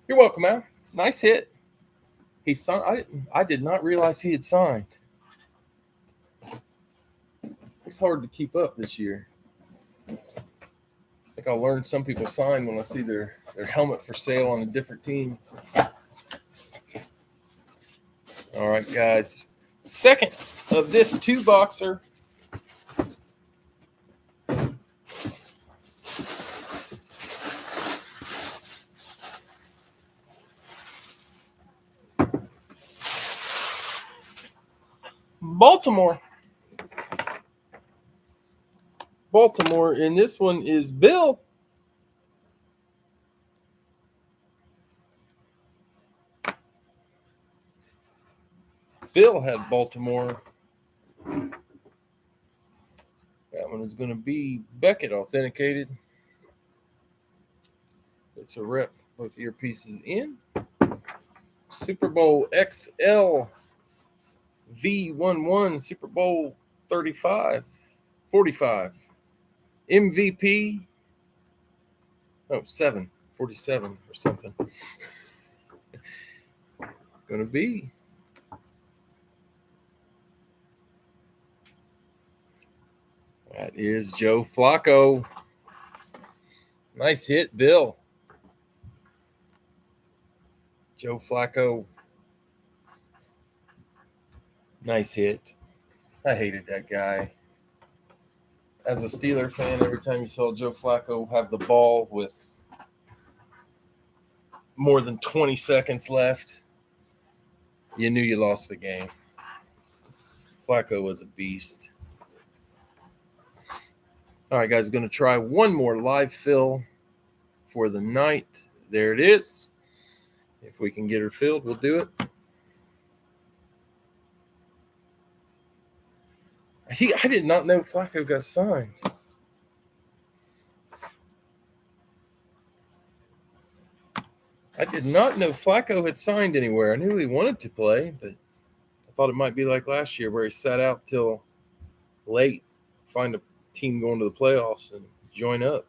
You're welcome, Al. Nice hit. He signed. I did not realize he had signed. It's hard to keep up this year. I think I'll learn some people sign when I see their helmet for sale on a different team. All right, guys. Second of this 2-boxer. Baltimore, and this one is Bill. Bill had Baltimore. That one is going to be Beckett authenticated. It's a rep. Both earpieces in. Super Bowl XL V11 Super Bowl 45. MVP. 47 or something. Gonna be. That is Joe Flacco. Nice hit, Bill. Joe Flacco. Nice hit. I hated that guy. As a Steeler fan, every time you saw Joe Flacco have the ball with more than 20 seconds left, you knew you lost the game. Flacco was a beast. All right, guys, going to try one more live fill for the night. There it is. If we can get her filled, we'll do it. I did not know Flacco got signed. I did not know Flacco had signed anywhere. I knew he wanted to play, but I thought it might be like last year where he sat out till late, find a team going to the playoffs and join up.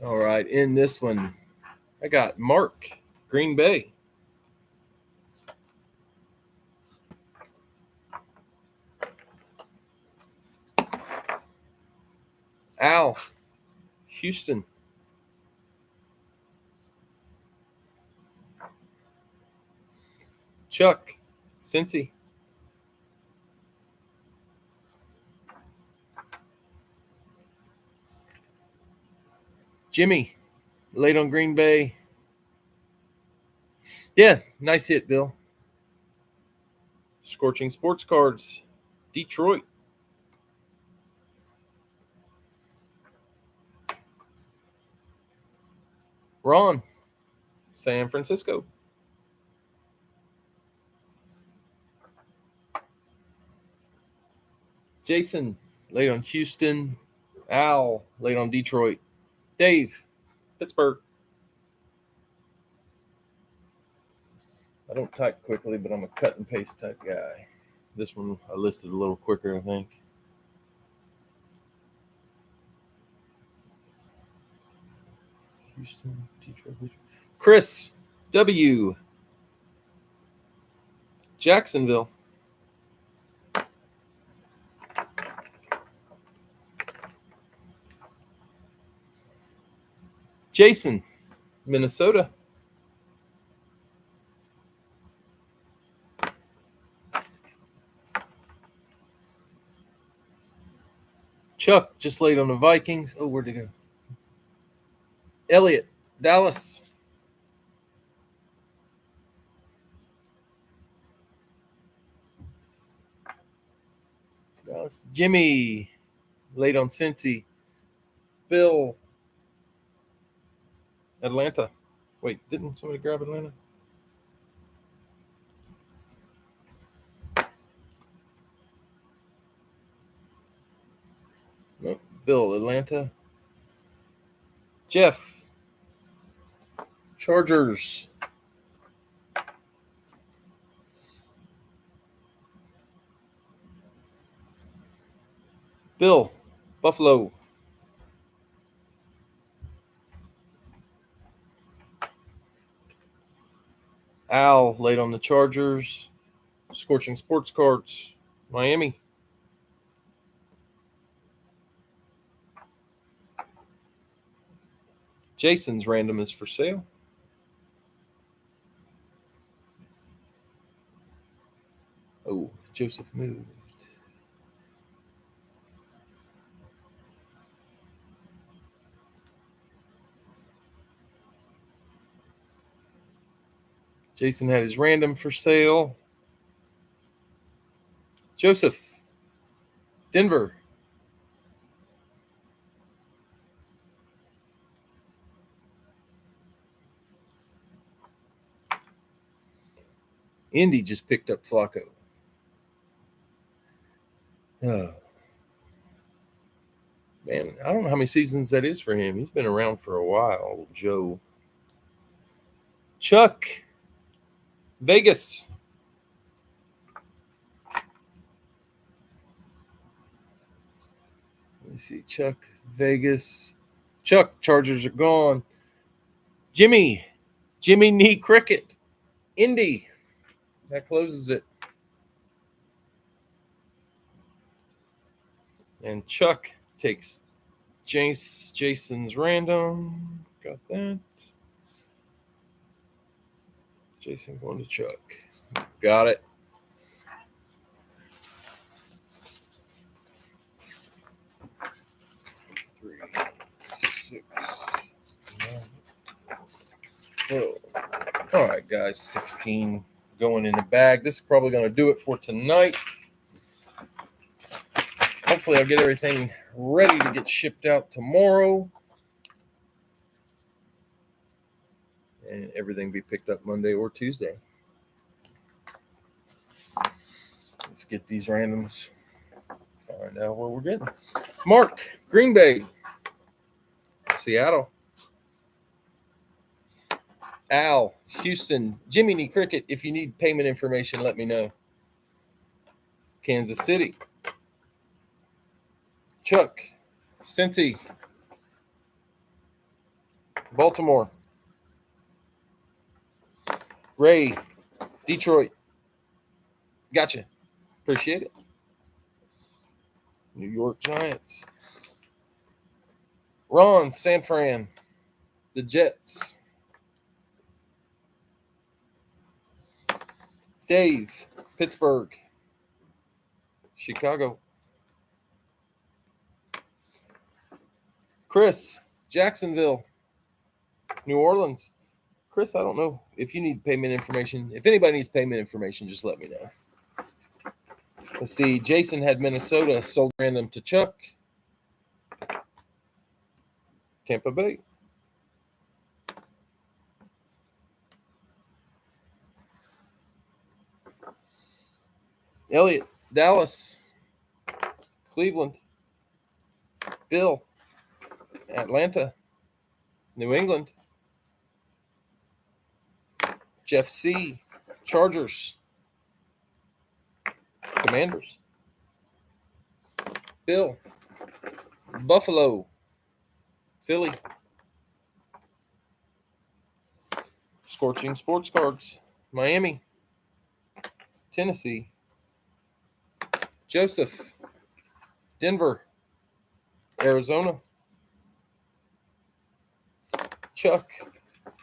All right, in this one, I got Mark, Green Bay. Al, Houston. Chuck, Cincy. Jimmy, late on Green Bay. Yeah, nice hit, Bill. Scorching Sports Cards, Detroit. Ron, San Francisco. Jason, late on Houston. Al, late on Detroit. Dave, Pittsburgh. I don't type quickly, but I'm a cut and paste type guy. This one I listed a little quicker, I think. Houston, Detroit. Chris, W. Jacksonville. Jason, Minnesota. Chuck, just late on the Vikings. Oh, where'd he go? Elliot, Dallas. Dallas. Jimmy, late on Cincy. Bill, Atlanta. Wait, didn't somebody grab Atlanta? Nope. Bill, Atlanta. Jeff, Chargers. Bill, Buffalo. Al, late on the Chargers. Scorching Sports Cards, Miami. Jason's random is for sale. Oh, Joseph moved. Jason had his random for sale. Joseph, Denver. Indy just picked up Flacco. Oh. Man, I don't know how many seasons that is for him. He's been around for a while, Joe. Chuck, Vegas. Let me see. Chuck, Vegas. Chuck, Chargers are gone. Jimmy Knee Cricket, Indy. That closes it. And Chuck takes Jason's random. Got that. Jason going to Chuck. Got it. Three, 6, 9, 12. All right, guys. 16 going in the bag. This is probably going to do it for tonight. Hopefully, I'll get everything ready to get shipped out tomorrow. And everything be picked up Monday or Tuesday. Let's get these randoms. Find out where we're getting. Mark, Green Bay. Seattle. Al, Houston. Jimmy Knee Cricket. If you need payment information, let me know. Kansas City. Chuck, Cincy. Baltimore. Ray, Detroit. Gotcha. Appreciate it. New York Giants. Ron, San Fran. The Jets. Dave, Pittsburgh. Chicago. Chris, Jacksonville. New Orleans. Chris, I don't know if you need payment information. If anybody needs payment information, just let me know. Let's see. Jason had Minnesota, sold random to Chuck. Tampa Bay. Elliot, Dallas. Cleveland. Bill, Atlanta. New England. Jeff C, Chargers. Commanders. Bill, Buffalo. Philly. Scorching Sports Cards. Miami. Tennessee. Joseph, Denver. Arizona. Chuck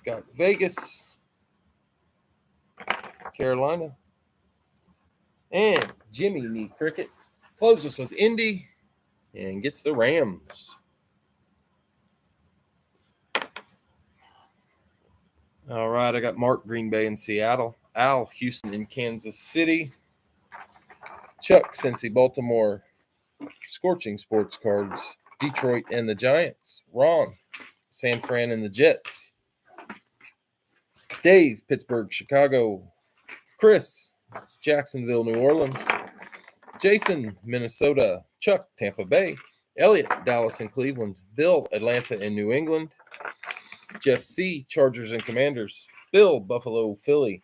got Vegas. Carolina. And Jimmy Nee Cricket closes with Indy and gets the Rams. All right, I got Mark, Green Bay, and Seattle. Al, Houston, and Kansas City. Chuck, Cincy, Baltimore. Scorching Sports Cards. Detroit and the Giants. Ron, San Fran and the Jets. Dave, Pittsburgh, Chicago. Chris, Jacksonville, New Orleans. Jason, Minnesota. Chuck, Tampa Bay. Elliot, Dallas and Cleveland. Bill, Atlanta and New England. Jeff C, Chargers and Commanders. Bill, Buffalo, Philly.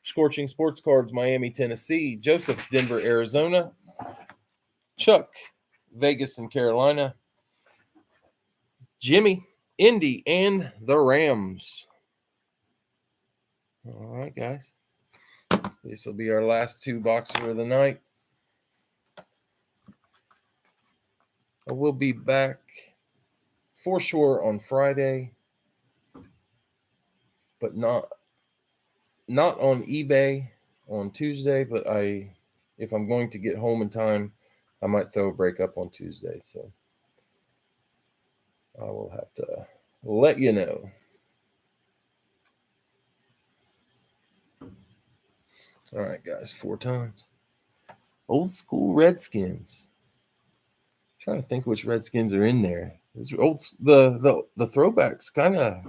Scorching Sports Cards, Miami, Tennessee. Joseph, Denver, Arizona. Chuck, Vegas and Carolina. Jimmy, Indy, and the Rams. All right, guys. This will be our last two boxes of the night. I will be back for sure on Friday, but not on eBay on Tuesday. But if I'm going to get home in time, I might throw a break up on Tuesday. So I will have to let you know. All right, guys, 4 times. Old school Redskins. I'm trying to think which Redskins are in there. The throwbacks kind of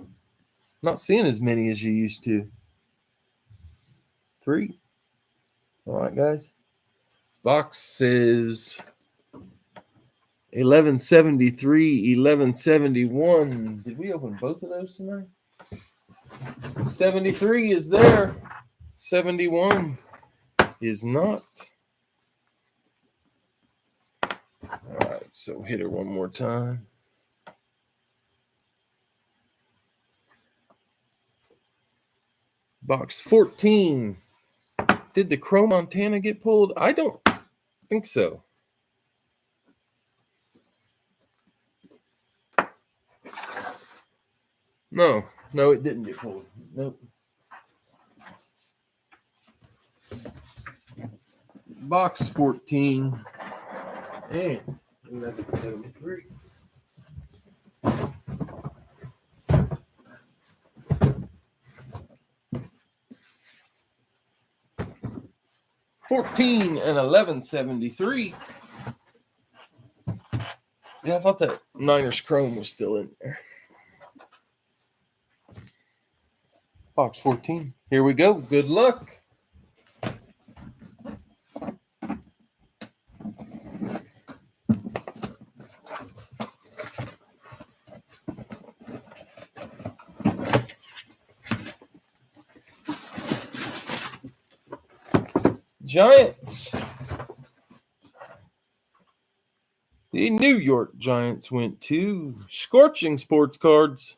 not seeing as many as you used to. 3. All right, guys. Box is 1173, 1171. Did we open both of those tonight? 73 is there. 71 is not. All right, so hit her one more time. Box 14. Did the Crow Montana get pulled? I don't think so. No, it didn't get pulled. Nope. Box 14 and 1173. $14 and 1173. Yeah, I thought that Niners Chrome was still in there. Box 14. Here we go. Good luck. Giants. The New York Giants went to Scorching Sports Cards.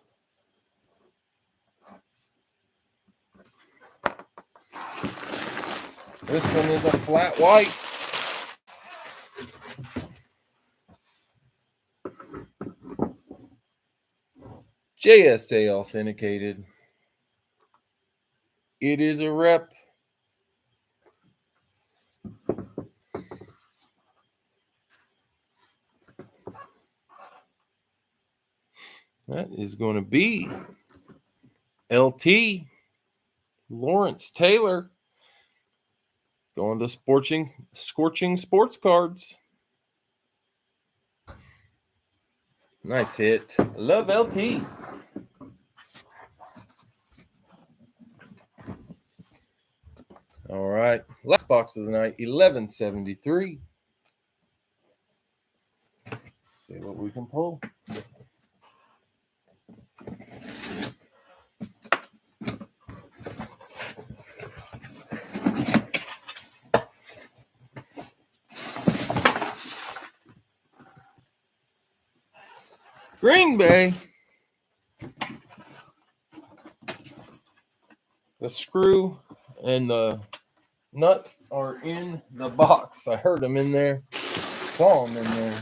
This one is a flat white. JSA authenticated. It is a rep That is going to be LT Lawrence Taylor going to Scorching Sports Cards. Nice hit. Love LT. All right. Last box of the night, 1173. See what we can pull. Green Bay. The screw and the nut are in the box. I heard them in there. Saw them in there.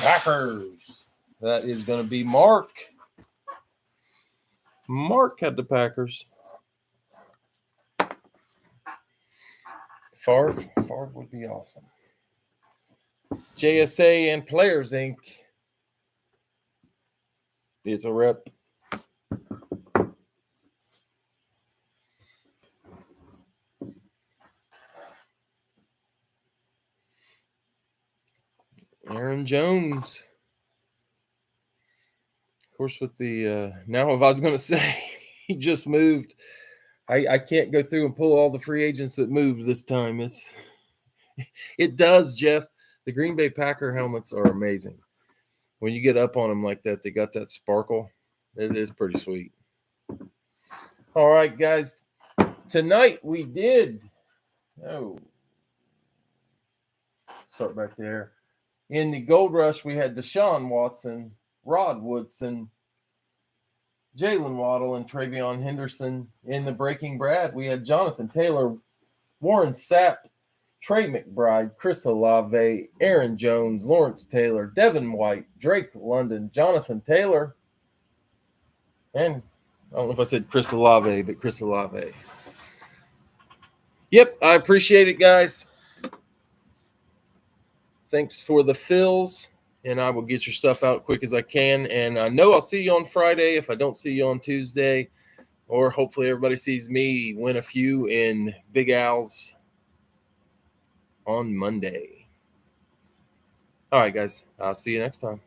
Packers. That is going to be Mark. Mark had the Packers. Favre would be awesome. JSA and Players Inc. It's a rep. Aaron Jones. Of course, with the now, if I was going to say he just moved, I can't go through and pull all the free agents that moved this time. It does, Jeff. The Green Bay Packer helmets are amazing. When you get up on them like that, they got that sparkle. It is pretty sweet. All right, guys. Tonight we did. Start back there. In the Gold Rush, we had Deshaun Watson, Rod Woodson, Jalen Waddle, and Travion Henderson. In the Breaking Brad, we had Jonathan Taylor, Warren Sapp, Trey McBride, Chris Olave, Aaron Jones, Lawrence Taylor, Devin White, Drake London, Jonathan Taylor, and I don't know if I said Chris Olave, but Chris Olave. Yep, I appreciate it, guys. Thanks for the fills, and I will get your stuff out quick as I can. And I know I'll see you on Friday if I don't see you on Tuesday, or hopefully everybody sees me win a few in Big Al's on Monday. All right, guys. I'll see you next time.